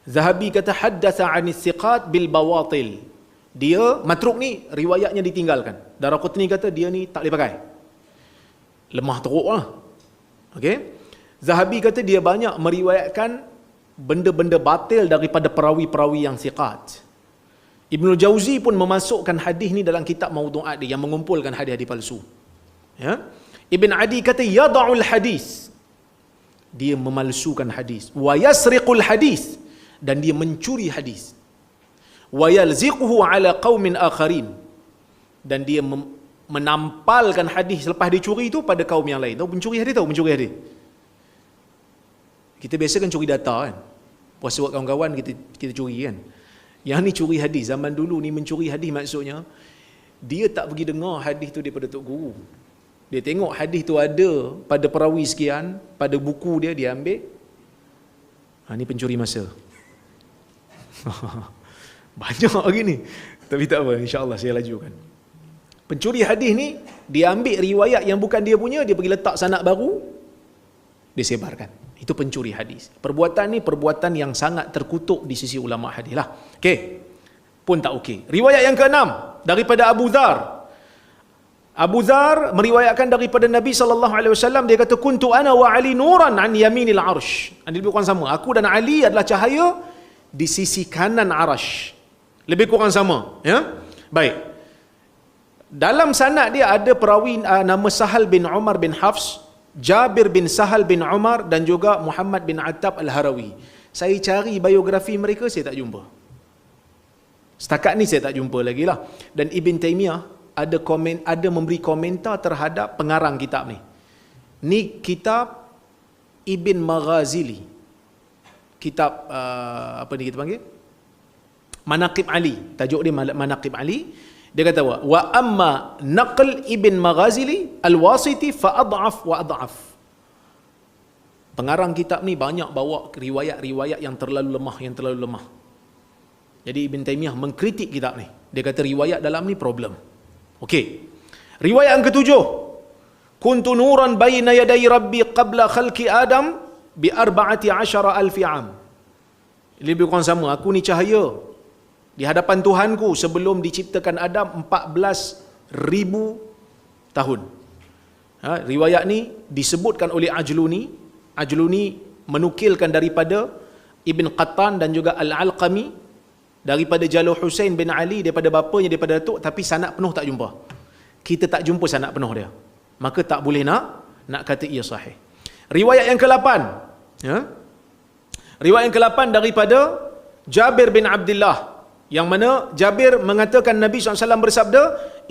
Zahabi kata haddatha 'anis thiqat bil bawatil. Dia matruk ni riwayatnya ditinggalkan. Daraqutni kata dia ni tak boleh pakai. Lemah teruk lah. Okey. Zahabi kata dia banyak meriwayatkan benda-benda batil daripada perawi-perawi yang thiqat. Ibnu Jauzi pun memasukkan hadis ni dalam kitab Maudu'at dia yang mengumpulkan hadis-hadis palsu. Ya. Ibn Adi kata yada'ul hadis. Dia memalsukan hadis. Wa yasriqul hadis, dan dia mencuri hadis. Wa yalziquhu ala qaumin akharin, dan dia menampalkan hadis selepas dia curi itu pada kaum yang lain. Tahu pencuri hadis, tahu mencuri hadis? Kita biasa kan curi data kan. Puas buat kawan-kawan kita curi kan. Yang ni curi hadis. Zaman dulu ni mencuri hadis maksudnya dia tak pergi dengar hadis tu daripada tok guru. Dia tengok hadis tu ada pada perawi sekian, pada buku dia ambil. Ni pencuri masa. Banyak lagi ni. Tapi tak apa, insya-Allah saya lajukan. Pencuri hadis ni dia ambil riwayat yang bukan dia punya, dia pergi letak sanad baru, dia sebarkan. Itu pencuri hadis. Perbuatan ni perbuatan yang sangat terkutuk di sisi ulama hadis lah. Okey. Pun tak okey. Riwayat yang ke-6 daripada Abu Dzar. Abu Dzar meriwayatkan daripada Nabi sallallahu alaihi wasallam, dia kata kuntu ana wa Ali nuran an yaminil arsh. Lebih kurang sama. Aku dan Ali adalah cahaya di sisi kanan arasy. Lebih kurang sama, ya. Baik. Dalam sanad dia ada perawi nama Sahal bin Umar bin Hafs, Jabir bin Sahal bin Umar, dan juga Muhammad bin Attab Al-Harawi. Saya cari biografi mereka, saya tak jumpa. Setakat ni saya tak jumpa lagi lah. Dan Ibn Taymiyah ada memberi komentar terhadap pengarang kitab ni. Ni kitab Ibn Maghazili. Kitab apa ni kita panggil? Manaqib Ali. Tajuk dia Manaqib Ali. Dia kata wa amma naql Ibn Maghazili al-Wasiti fa ad'af wa ad'af. Pengarang kitab ni banyak bawa riwayat-riwayat yang terlalu lemah. Jadi Ibn Taymiyah mengkritik kitab ni. Dia kata riwayat dalam ni problem. Okey. Riwayat yang ke-7. Kuntu nuran baina yaday rabbi qabla khalqi Adam bi 14,000 am. Lebih kurang sama. Aku ni cahaya di hadapan Tuhanku sebelum diciptakan Adam 14,000 tahun. Riwayat ni disebutkan oleh Ajluni. Ajluni menukilkan daripada Ibn Qattan dan juga Al-Alqami daripada Jalul Husain bin Ali daripada bapanya, daripada datuk, tapi sanad penuh tak jumpa. Kita tak jumpa sanad penuh dia. Maka tak boleh nak kata ia sahih. Riwayat yang ke-8. Ya? Riwayat yang ke-8 daripada Jabir bin Abdullah, yang mana Jabir mengatakan Nabi SAW bersabda,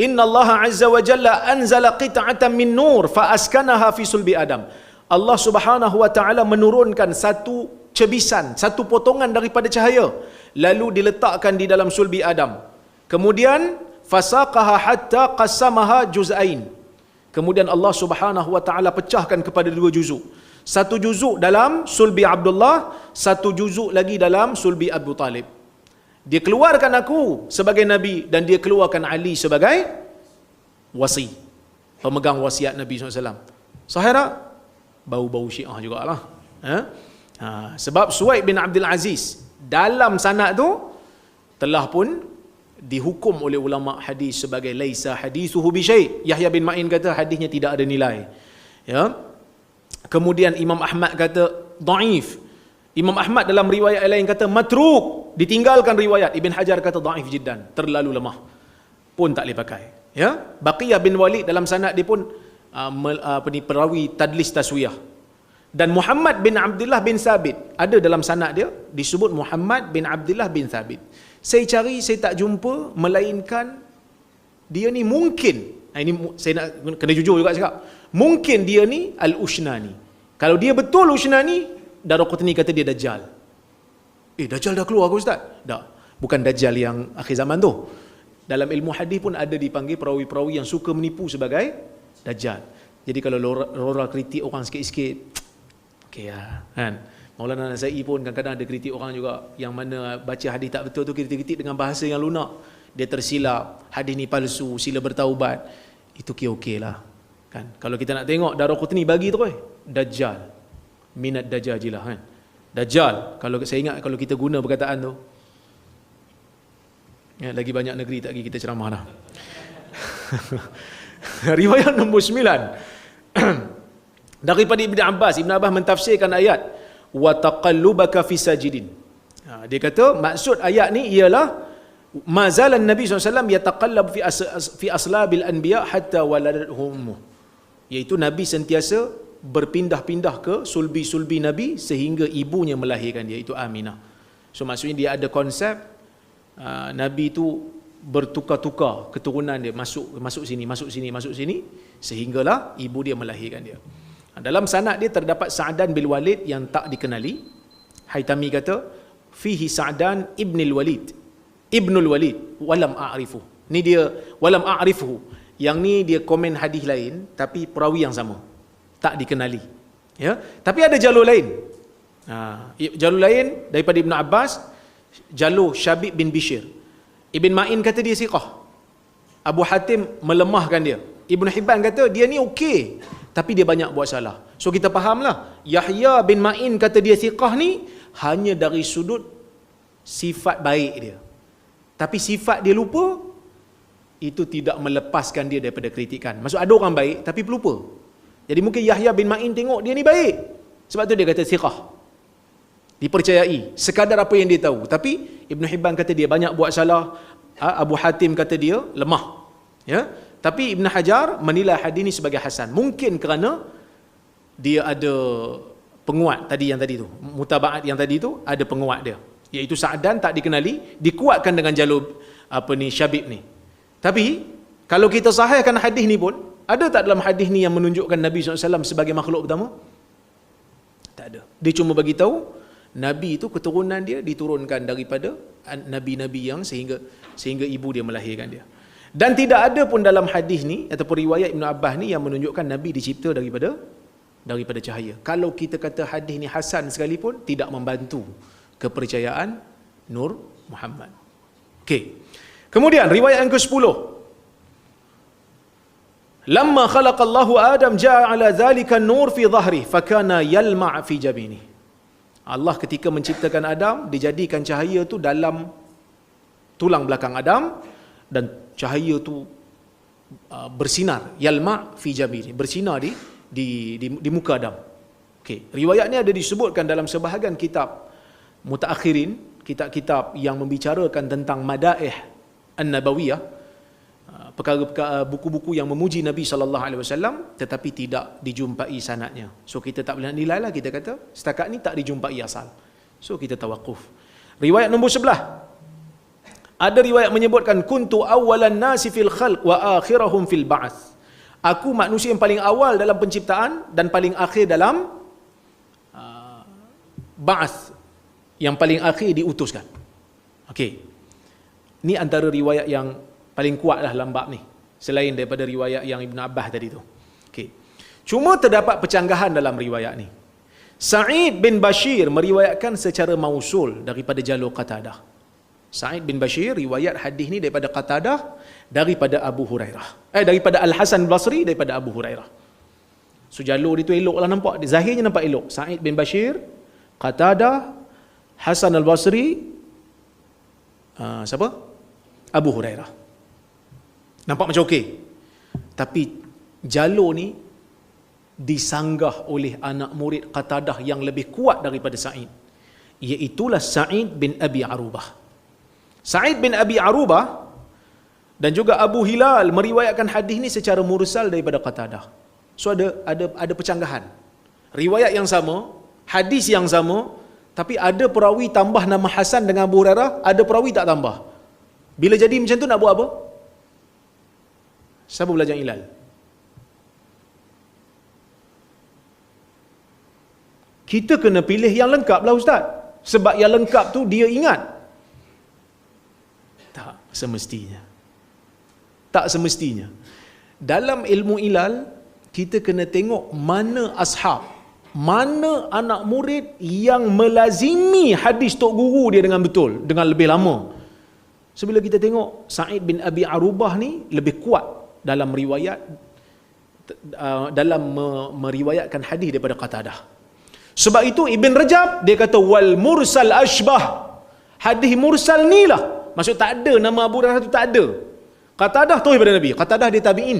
Inna Allah Azza wa Jalla anzala qit'atan min nur fa askanaha fi sulbi Adam. Allah Subhanahu wa Ta'ala menurunkan satu cebisan, satu potongan daripada cahaya, lalu diletakkan di dalam sulbi Adam. Kemudian fasaqaha hatta qassamaha juz'ain. Kemudian Allah Subhanahu wa Ta'ala pecahkan kepada 2 juzuk. Satu juzuk dalam sulbi Abdullah, satu juzuk lagi dalam sulbi Abu Talib. Dia keluarkan aku sebagai Nabi, dan dia keluarkan Ali sebagai wasi, pemegang wasiat Nabi SAW. Sahih tak? Bau-bau Syiah jugalah. Sebab Suhaib bin Abdul Aziz dalam sanad tu telah pun dihukum oleh ulama hadis sebagai laisa hadithuhu bi syai'. Yahya bin Ma'in kata hadisnya tidak ada nilai. Ya. Kemudian Imam Ahmad kata dhaif. Imam Ahmad dalam riwayat lain kata matruk, ditinggalkan riwayat. Ibn Hajar kata dhaif jiddan, terlalu lemah, pun tak boleh pakai. Ya. Baqiyah bin Walid dalam sanad dia pun perawi tadlis taswiyah. Dan Muhammad bin Abdullah bin Thabit ada dalam sanad dia, disebut Muhammad bin Abdullah bin Thabit. Saya cari, saya tak jumpa, melainkan dia ni mungkin, ini saya nak kena jujur juga cakap, mungkin dia ni Al-Ushnani. Kalau dia betul Ushnani, Daraqutni kata dia Dajjal. Dajjal dah keluar ke Ustaz? Tak. Bukan Dajjal yang akhir zaman tu. Dalam ilmu hadis pun ada dipanggil perawi-perawi yang suka menipu sebagai Dajjal. Jadi kalau Lora kritik orang sikit-sikit, okey lah, kan? Maulana Nazai pun kadang-kadang ada kritik orang juga yang mana baca hadis tak betul tu, kritik-kritik dengan bahasa yang lunak. Dia tersilap, hadis ni palsu, sila bertaubat. Itu okey lah. Kan? Kalau kita nak tengok Daraqutni bagi tu Dajjal. Minat Dajajilah kan. Dajjal, kalau saya ingat kalau kita guna perkataan tu. Ya, lagi banyak negeri tak lagi kita ceramah dah. Riwayat nombor 9. Daripada Ibn Abbas mentafsirkan ayat wa taqallubaka fi sajidin. Dia kata maksud ayat ni ialah mazalan Nabi SAW yataqallab fi aslabil anbiya hatta waladatuhum. Iaitu Nabi sentiasa berpindah-pindah ke sulbi-sulbi Nabi sehingga ibunya melahirkan dia, itu Aminah. So maksudnya dia ada konsep Nabi tu bertukar-tukar keturunan dia, masuk sini sehinggalah ibu dia melahirkan dia. Dalam sanad dia terdapat Sa'dan bin Walid yang tak dikenali. Haitami kata fihi Sa'dan ibnul Walid walam a'rifu. Ni dia walam a'rifu. Yang ni dia komen hadis lain tapi perawi yang sama, tak dikenali. Ya, tapi ada jalur lain. Jalur lain daripada Ibn Abbas, jalur Syabib bin Bishr. Ibn Ma'in kata dia siqah. Abu Hatim melemahkan dia. Ibn Hibban kata dia ni okey, tapi dia banyak buat salah. So kita fahamlah, Yahya bin Ma'in kata dia siqah ni hanya dari sudut sifat baik dia. Tapi sifat dia lupa, itu tidak melepaskan dia daripada kritikan. Maksud ada orang baik tapi pelupa. Jadi mungkin Yahya bin Ma'in tengok dia ni baik, sebab tu dia kata siqah, dipercayai sekadar apa yang dia tahu. Tapi Ibn Hibban kata dia banyak buat salah. Abu Hatim kata dia lemah. Ya, tapi Ibn Hajar menilai hadis ni sebagai hasan. Mungkin kerana dia ada penguat tadi tu, mutabaat yang tadi tu ada penguat dia, iaitu Sa'dan tak dikenali, dikuatkan dengan jalur Syabib ni. Tapi kalau kita sahihkan hadis ni pun, ada tak dalam hadis ni yang menunjukkan Nabi SAW sebagai makhluk pertama? Tak ada. Dia cuma bagi tahu Nabi itu keturunan dia diturunkan daripada nabi-nabi yang sehingga ibu dia melahirkan dia. Dan tidak ada pun dalam hadis ni ataupun riwayat Ibn Abbas ni yang menunjukkan Nabi dicipta daripada cahaya. Kalau kita kata hadis ni hasan sekalipun, tidak membantu kepercayaan Nur Muhammad. Okey. Kemudian riwayat yang ke-10. Lamma khalaqallahu Adam ja'ala dhalika an-nur fi dhahri fakana yalma' fi jabini. Allah ketika menciptakan Adam, dijadikan cahaya tu dalam tulang belakang Adam, dan cahaya tu bersinar, yalma' fi jabini, bersinar di muka Adam. Okey, riwayat ni ada disebutkan dalam sebahagian kitab mutaakhirin, kitab-kitab yang membicarakan tentang madaih an-nabawiyah, perkara-perkara buku-buku yang memuji Nabi SAW, tetapi tidak dijumpai sanadnya. So kita tak boleh nilai lah, kita kata setakat ni tak dijumpai asal. So kita tawakuf. Riwayat nombor 11. Ada riwayat menyebutkan kuntu awwalan nasi fil khalq wa akhirahum fil ba'ats. Aku manusia yang paling awal dalam penciptaan dan paling akhir dalam ba'ats, yang paling akhir diutuskan. Okey. Ni antara riwayat yang paling kuat lah dalam bab ni, selain daripada riwayat yang Ibn Abbas tadi tu. Okey. Cuma terdapat percanggahan dalam riwayat ni. Sa'id bin Bashir meriwayatkan secara mausul daripada jalur Qatadah. Sa'id bin Bashir riwayat hadis ni daripada Qatadah, daripada Abu Hurairah. Daripada Al-Hasan Al-Basri, daripada Abu Hurairah. So jalur dia tu elok lah nampak. Zahirnya nampak elok. Sa'id bin Bashir, Qatadah, Hasan Al-Basri, siapa? Abu Hurairah. Nampak macam okey. Tapi jalur ni disanggah oleh anak murid Qatadah yang lebih kuat daripada Sa'id, iaitulah Sa'id bin Abi Arubah. Sa'id bin Abi Arubah dan juga Abu Hilal meriwayatkan hadis ni secara mursal daripada Qatadah. So ada percanggahan. Riwayat yang sama, hadis yang sama, tapi ada perawi tambah nama Hasan dengan Abu Hurairah, ada perawi tak tambah. Bila jadi macam tu nak buat apa? Siapa belajar ilal? Kita kena pilih yang lengkap lah Ustaz. Sebab yang lengkap tu dia ingat. Tak semestinya. Tak semestinya. Dalam ilmu ilal, kita kena tengok mana ashab, mana anak murid yang melazimi hadis tok guru dia dengan betul, dengan lebih lama. So bila kita tengok Sa'id bin Abi Arubah ni lebih kuat dalam riwayat, dalam meriwayatkan hadis daripada Qatadah. Sebab itu Ibn Rajab dia kata wal mursal ashbah. Hadis mursal ni lah. Maksud tak ada nama Abu Hurairah tu, tak ada. Qatadah tu daripada Nabi. Qatadah dia tabi'in.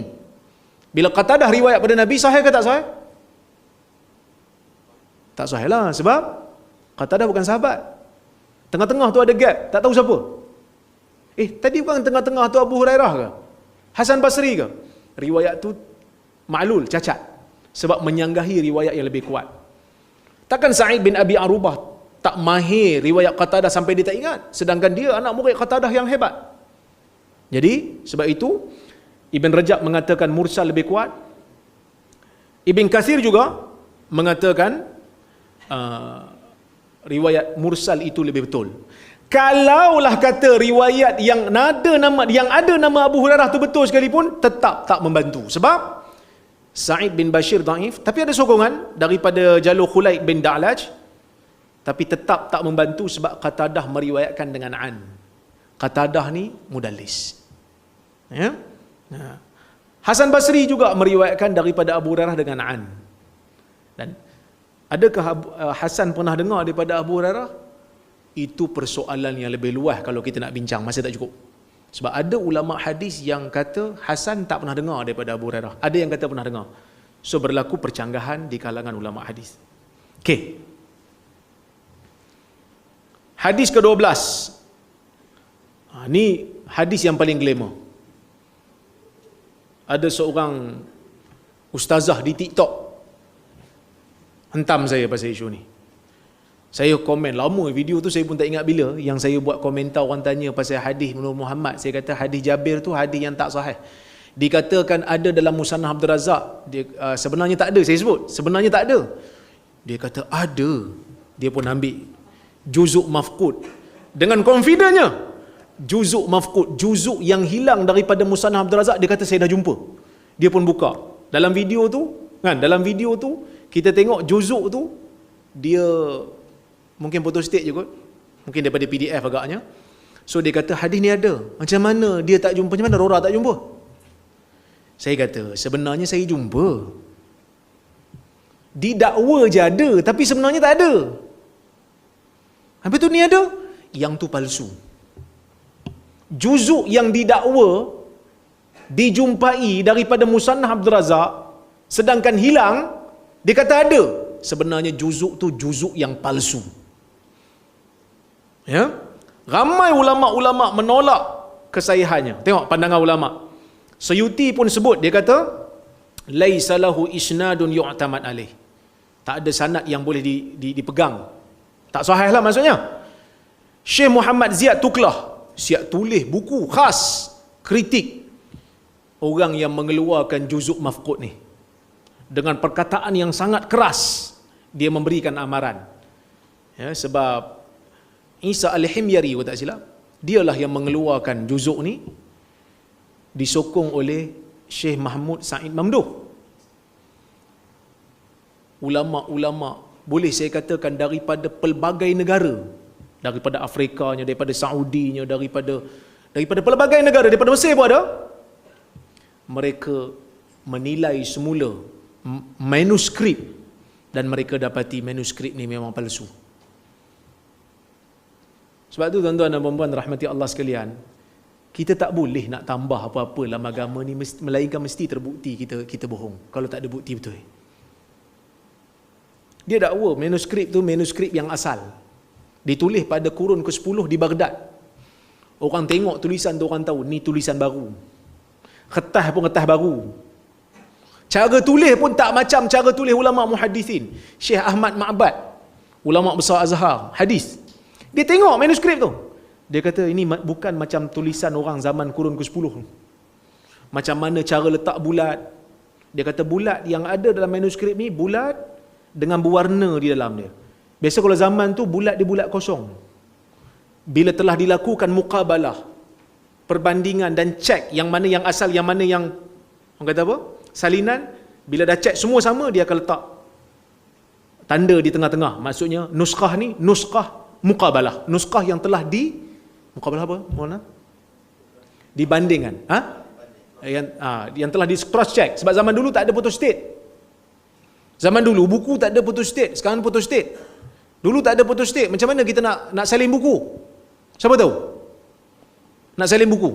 Bila Qatadah riwayat pada Nabi, sahih ke tak sahih? Tak sahih lah. Sebab Qatadah bukan sahabat. Tengah-tengah tu ada gap. Tak tahu siapa. Tadi bukan tengah-tengah tu Abu Hurairah ke? Hasan Basri ke? Riwayat tu ma'lul, cacat. Sebab menyanggahi riwayat yang lebih kuat. Takkan Sa'id bin Abi Arubah tak mahir riwayat Qatadah sampai dia tak ingat. Sedangkan dia anak murid Qatadah yang hebat. Jadi, sebab itu, Ibn Rajab mengatakan mursal lebih kuat. Ibn Kathir juga mengatakan riwayat mursal itu lebih betul. Kalaulah kata riwayat yang ada nama Abu Hurairah tu betul sekalipun, tetap tak membantu. Sebab Sa'id bin Bashir dhaif, tapi ada sokongan daripada jalur Khulaid bin Da'laj, tapi tetap tak membantu sebab Qatadah meriwayatkan dengan an. Qatadah ni mudallis. Ya? Hasan Basri juga meriwayatkan daripada Abu Hurairah dengan an. Dan adakah Hasan pernah dengar daripada Abu Hurairah? Itu persoalan yang lebih luas kalau kita nak bincang, masa tak cukup. Sebab ada ulama hadis yang kata Hasan tak pernah dengar daripada Abu Hurairah. Ada yang kata pernah dengar. So berlaku percanggahan di kalangan ulama hadis. Okey. Hadis ke-12. Ni hadis yang paling glamour. Ada seorang ustazah di TikTok hentam saya pasal isu ni. Saya komen lama video tu, saya pun tak ingat bila yang saya buat komentar, orang tanya pasal hadis Nur Muhammad. Saya kata hadis Jabir tu hadis yang tak sahih. Dikatakan ada dalam Musannaf Abdul Razak. Dia, sebenarnya tak ada, saya sebut. Sebenarnya tak ada. Dia kata ada. Dia pun ambil juzuk mafqud dengan confidentnya. Juzuk mafqud, juzuk yang hilang daripada Musannaf Abdul Razak, dia kata saya dah jumpa. Dia pun buka. Dalam video tu, dalam video tu kita tengok juzuk tu dia mungkin photostat je kot. Mungkin daripada PDF agaknya. So dia kata hadis ni ada. Macam mana dia tak jumpa? Macam mana Rora tak jumpa? Saya kata sebenarnya saya jumpa. Didakwa je ada, tapi sebenarnya tak ada. Habis tu ni ada, yang tu palsu. Juzuk yang didakwa dijumpai daripada Musannaf Abdul Razak, sedangkan hilang, dia kata ada. Sebenarnya juzuk tu juzuk yang palsu. Ya? Ramai ulama-ulama menolak kesahihannya. Tengok pandangan ulama. Suyuti pun sebut, dia kata laisa lahu isnadun yu'tamad alaih. Tak ada sanad yang boleh dipegang. Tak sahih lah maksudnya. Syekh Muhammad Ziyad Tuklah siap tulis buku khas kritik orang yang mengeluarkan juzuk mafqud ni. Dengan perkataan yang sangat keras, dia memberikan amaran. Ya, sebab Isa Al-Himyari, kalau tak silap, dialah yang mengeluarkan juzuk ni, disokong oleh Syekh Mahmud Said Mamduh. Ulama-ulama, boleh saya katakan daripada pelbagai negara, daripada Afrikanya, daripada Saudinya, daripada pelbagai negara, daripada Mesir pun ada, mereka menilai semula manuskrip dan mereka dapati manuskrip ni memang palsu. Sebab tu tuan-tuan dan puan-puan rahmati Allah sekalian, kita tak boleh nak tambah apa-apa dalam agama ni melainkan mesti terbukti kita bohong kalau tak ada bukti betul. Dia dakwa manuskrip tu manuskrip yang asal, ditulis pada kurun ke-10 di Baghdad. Orang tengok tulisan tu orang tahu ni tulisan baru. Kertas pun kertas baru. Cara tulis pun tak macam cara tulis ulama muhaddisin. Syekh Ahmad Ma'bad, ulama besar Azhar hadis, dia tengok manuskrip tu, dia kata ini bukan macam tulisan orang zaman kurun ke-10. Macam mana cara letak bulat. Dia kata bulat yang ada dalam manuskrip ni bulat dengan berwarna di dalam dia. Biasa kalau zaman tu bulat dia bulat kosong. Bila telah dilakukan muqabalah, perbandingan dan cek yang mana yang asal, yang mana yang orang kata apa? Salinan, bila dah cek semua sama, dia akan letak tanda di tengah-tengah. Maksudnya nuskah ni nuskah muqabalah, nuskah yang telah di muqabalah apa? Mana? Dibandingkan. Yang telah di cross check. Sebab zaman dulu tak ada photostat. Zaman dulu buku tak ada photostat, sekarang photostat. Dulu tak ada photostat. Macam mana kita nak salin buku? Siapa tahu? Nak salin buku.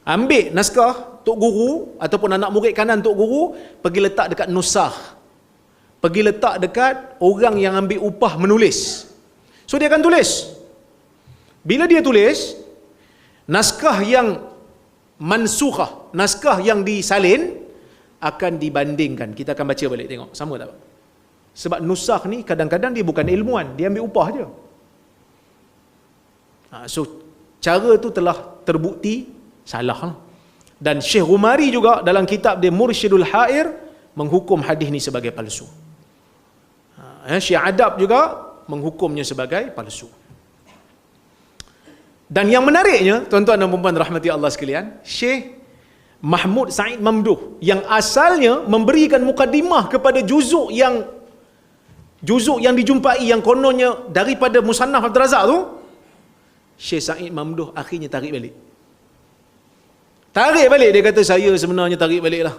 Ambil naskah tok guru ataupun anak murid kanan tok guru, pergi letak dekat nusakh. Pergi letak dekat orang yang ambil upah menulis. So dia akan tulis. Bila dia tulis, naskah yang mansukhah, naskah yang disalin akan dibandingkan. Kita akan baca balik tengok sama tak? Sebab nusakh ni kadang-kadang dia bukan ilmuwan, dia ambil upah je. So cara tu telah terbukti salah. Dan Syekh Rumari juga dalam kitab dia Mursyidul Hair menghukum hadis ni sebagai palsu. Syekh Adab juga menghukumnya sebagai palsu. Dan yang menariknya, tuan-tuan dan puan-puan rahmati Allah sekalian, Syekh Mahmud Said Mamduh yang asalnya memberikan mukadimah kepada juzuk yang dijumpai yang kononnya daripada Musannaf Abdul Razak tu, Syekh Said Mamduh akhirnya tarik balik. Tarik balik, dia kata saya sebenarnya tarik balik lah.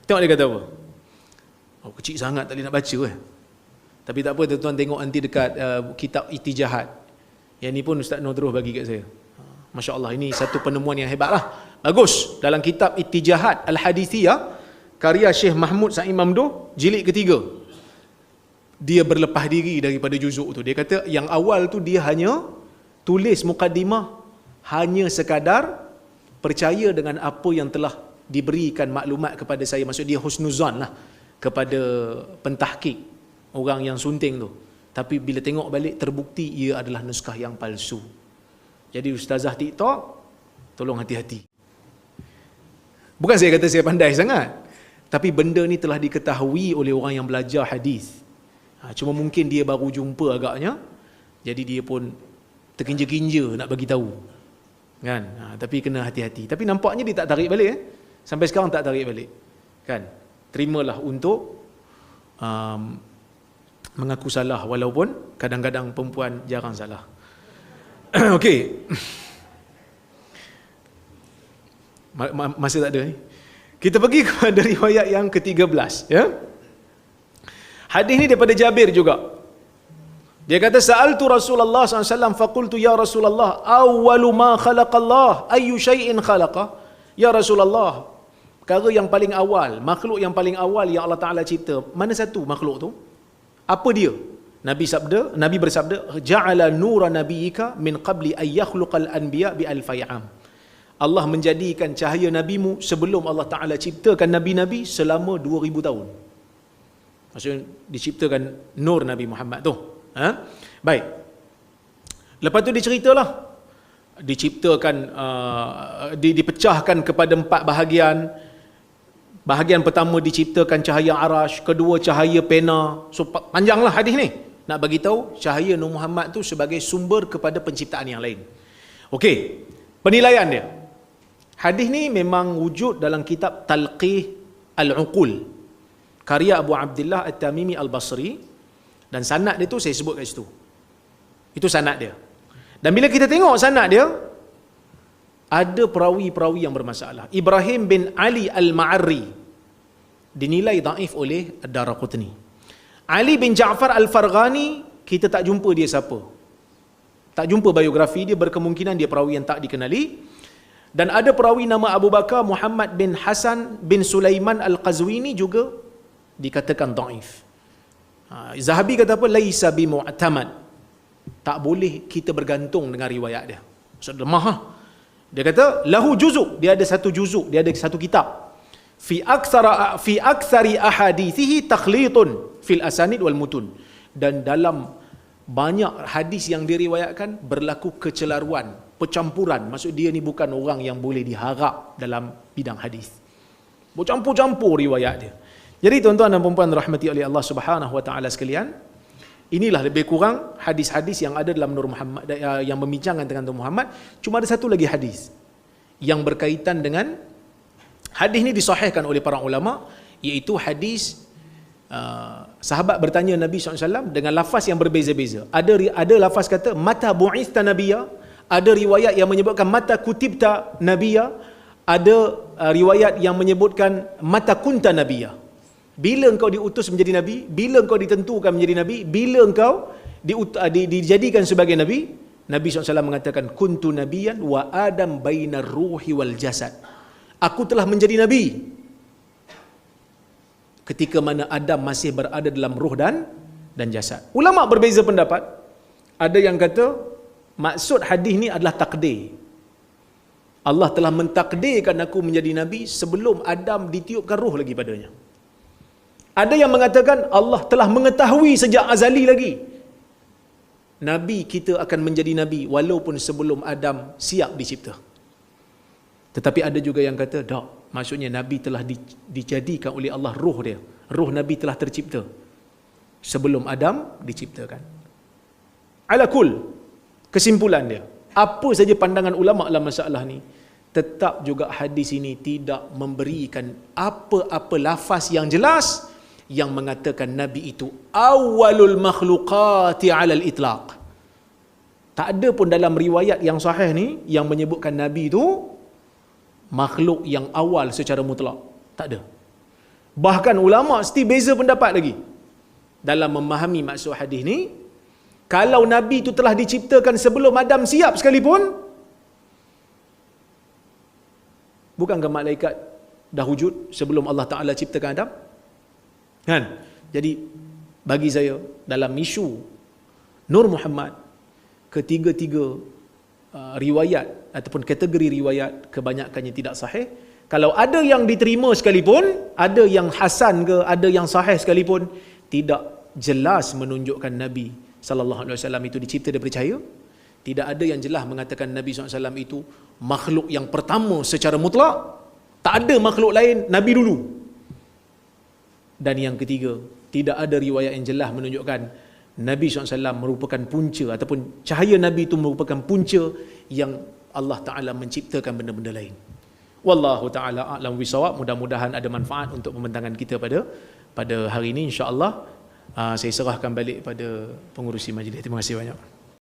Tengok dia kata apa? Oh, kecil sangat tak boleh nak baca Tapi tak apa, tuan-tuan tengok nanti dekat kitab Itijahat. Yang ni pun Ustaz Nur terus bagi kat saya. Masya Allah, ini satu penemuan yang hebat lah. Bagus. Dalam kitab Ittijahat Al-Hadithiyah, karya Syekh Mahmud Said Mamduh, jilid ketiga, dia berlepas diri daripada juzuk tu. Dia kata yang awal tu dia hanya tulis mukadimah, hanya sekadar percaya dengan apa yang telah diberikan maklumat kepada saya. Maksud dia husnuzan lah kepada pentahkik, orang yang sunting tu. Tapi bila tengok balik, terbukti ia adalah nuskah yang palsu. Jadi ustazah TikTok, tolong hati-hati. Bukan saya kata saya pandai sangat, tapi benda ni telah diketahui oleh orang yang belajar hadis. Cuma mungkin dia baru jumpa agaknya, jadi dia pun terkinja-kinja nak bagi tahu. Kan? Tapi kena hati-hati. Tapi nampaknya dia tak tarik balik. Sampai sekarang tak tarik balik. Kan? Terimalah untuk mengaku salah, walaupun kadang-kadang perempuan jarang salah. Okey. Masa tak ada ni. Kita pergi kepada riwayat yang ke-13, ya. Hadis ni daripada Jabir juga. Dia kata sa'altu Rasulullah SAW faqultu ya Rasulullah awwalu ma khalaqallah ayyu syai'in khalaqa? Ya Rasulullah, perkara yang paling awal, makhluk yang paling awal yang Allah Taala cipta, mana satu makhluk tu? Apa dia? Nabi bersabda, ja'ala nura nabiyyika min qabli ay yakhluqal anbiya bi alfay'am. Allah menjadikan cahaya nabimu sebelum Allah Taala ciptakan nabi-nabi selama 2000 tahun. Maksudnya diciptakan nur Nabi Muhammad tu. Baik. Lepas tu diceritalah, diciptakan dipecahkan kepada 4 bahagian. Bahagian pertama diciptakan cahaya arash, kedua cahaya pena. So panjanglah hadis ni. Nak bagi tahu cahaya Nur Muhammad tu sebagai sumber kepada penciptaan yang lain. Okey, penilaian dia. Hadis ni memang wujud dalam kitab Talqih Al-Uqul, karya Abu Abdullah At-Tamimi Al-Basri, dan sanad dia tu saya sebut kat situ. Itu sanad dia. Dan bila kita tengok sanad dia, ada perawi-perawi yang bermasalah. Ibrahim bin Ali Al-Ma'arri dinilai dhaif oleh Ad-Daraqutni. Ali bin Ja'far Al-Farghani, kita tak jumpa dia siapa. Tak jumpa biografi dia, berkemungkinan dia perawi yang tak dikenali. Dan ada perawi nama Abu Bakar Muhammad bin Hasan bin Sulaiman Al-Qazwini juga dikatakan dhaif. Zahabi kata apa? Laisa bi mu'tamad. Tak boleh kita bergantung dengan riwayat dia. Maksud lemah. Dia kata lahu juzuk, dia ada satu juzuk, dia ada satu kitab. Fi aktsari ahadithihi takhlitun fil asanid wal mutun. Dan dalam banyak hadis yang diriwayatkan berlaku kecelaruan, percampuran. Maksud dia ni bukan orang yang boleh diharap dalam bidang hadis. Bercampur-campur riwayat dia. Jadi tuan-tuan dan puan-puan rahmati oleh Allah Subhanahu wa taala sekalian, inilah lebih kurang hadis-hadis yang ada dalam Nur Muhammad yang membincangkan tentang Nur Muhammad. Cuma ada satu lagi hadis yang berkaitan dengan hadis ini disahihkan oleh para ulama, iaitu hadis sahabat bertanya Nabi SAW dengan lafaz yang berbeza-beza. Ada lafaz kata mata bu'itha nabiyya, ada riwayat yang menyebutkan mata kutibta nabiyya, ada riwayat yang menyebutkan mata kunta nabiyya. Bila engkau diutus menjadi nabi, bila engkau ditentukan menjadi nabi, bila engkau dijadikan sebagai nabi. Nabi SAW mengatakan kuntu nabiyan wa adam bainar ruhi wal jasad. Aku telah menjadi nabi ketika mana Adam masih berada dalam ruh dan jasad. Ulama berbeza pendapat. Ada yang kata maksud hadis ni adalah takdir. Allah telah mentakdirkan aku menjadi nabi sebelum Adam ditiupkan ruh lagi padanya. Ada yang mengatakan Allah telah mengetahui sejak azali lagi nabi kita akan menjadi nabi walaupun sebelum Adam siap dicipta. Tetapi ada juga yang kata tak, maksudnya nabi telah dijadikan oleh Allah ruh dia. Ruh nabi telah tercipta sebelum Adam diciptakan. Ala kul, kesimpulan dia, apa saja pandangan ulama dalam masalah ni, tetap juga hadis ini tidak memberikan apa-apa lafaz yang jelas yang mengatakan nabi itu awwalul makhluqati alal itlaq. Tak ada pun dalam riwayat yang sahih ni yang menyebutkan nabi itu makhluk yang awal secara mutlak. Tak ada. Bahkan ulama mesti beza pendapat lagi dalam memahami maksud hadis ni. Kalau nabi itu telah diciptakan sebelum Adam siap sekalipun, bukankah malaikat dah wujud sebelum Allah Ta'ala ciptakan Adam? Kan? Jadi bagi saya dalam isu Nur Muhammad, ketiga-tiga riwayat ataupun kategori riwayat kebanyakannya tidak sahih. Kalau ada yang diterima sekalipun, ada yang hasan ke, ada yang sahih sekalipun, tidak jelas menunjukkan Nabi sallallahu alaihi wasallam itu dicipta daripada cahaya. Tidak ada yang jelas mengatakan Nabi SAW itu makhluk yang pertama secara mutlak. Tak ada makhluk lain Nabi dulu. Dan yang ketiga, tidak ada riwayat yang jelas menunjukkan Nabi SAW merupakan punca ataupun cahaya Nabi itu merupakan punca yang Allah Ta'ala menciptakan benda-benda lain. Wallahu ta'ala a'lam bisawab. Mudah-mudahan ada manfaat untuk pembentangan kita pada hari ini, insya-Allah. Saya serahkan balik pada pengurusi majlis. Terima kasih banyak.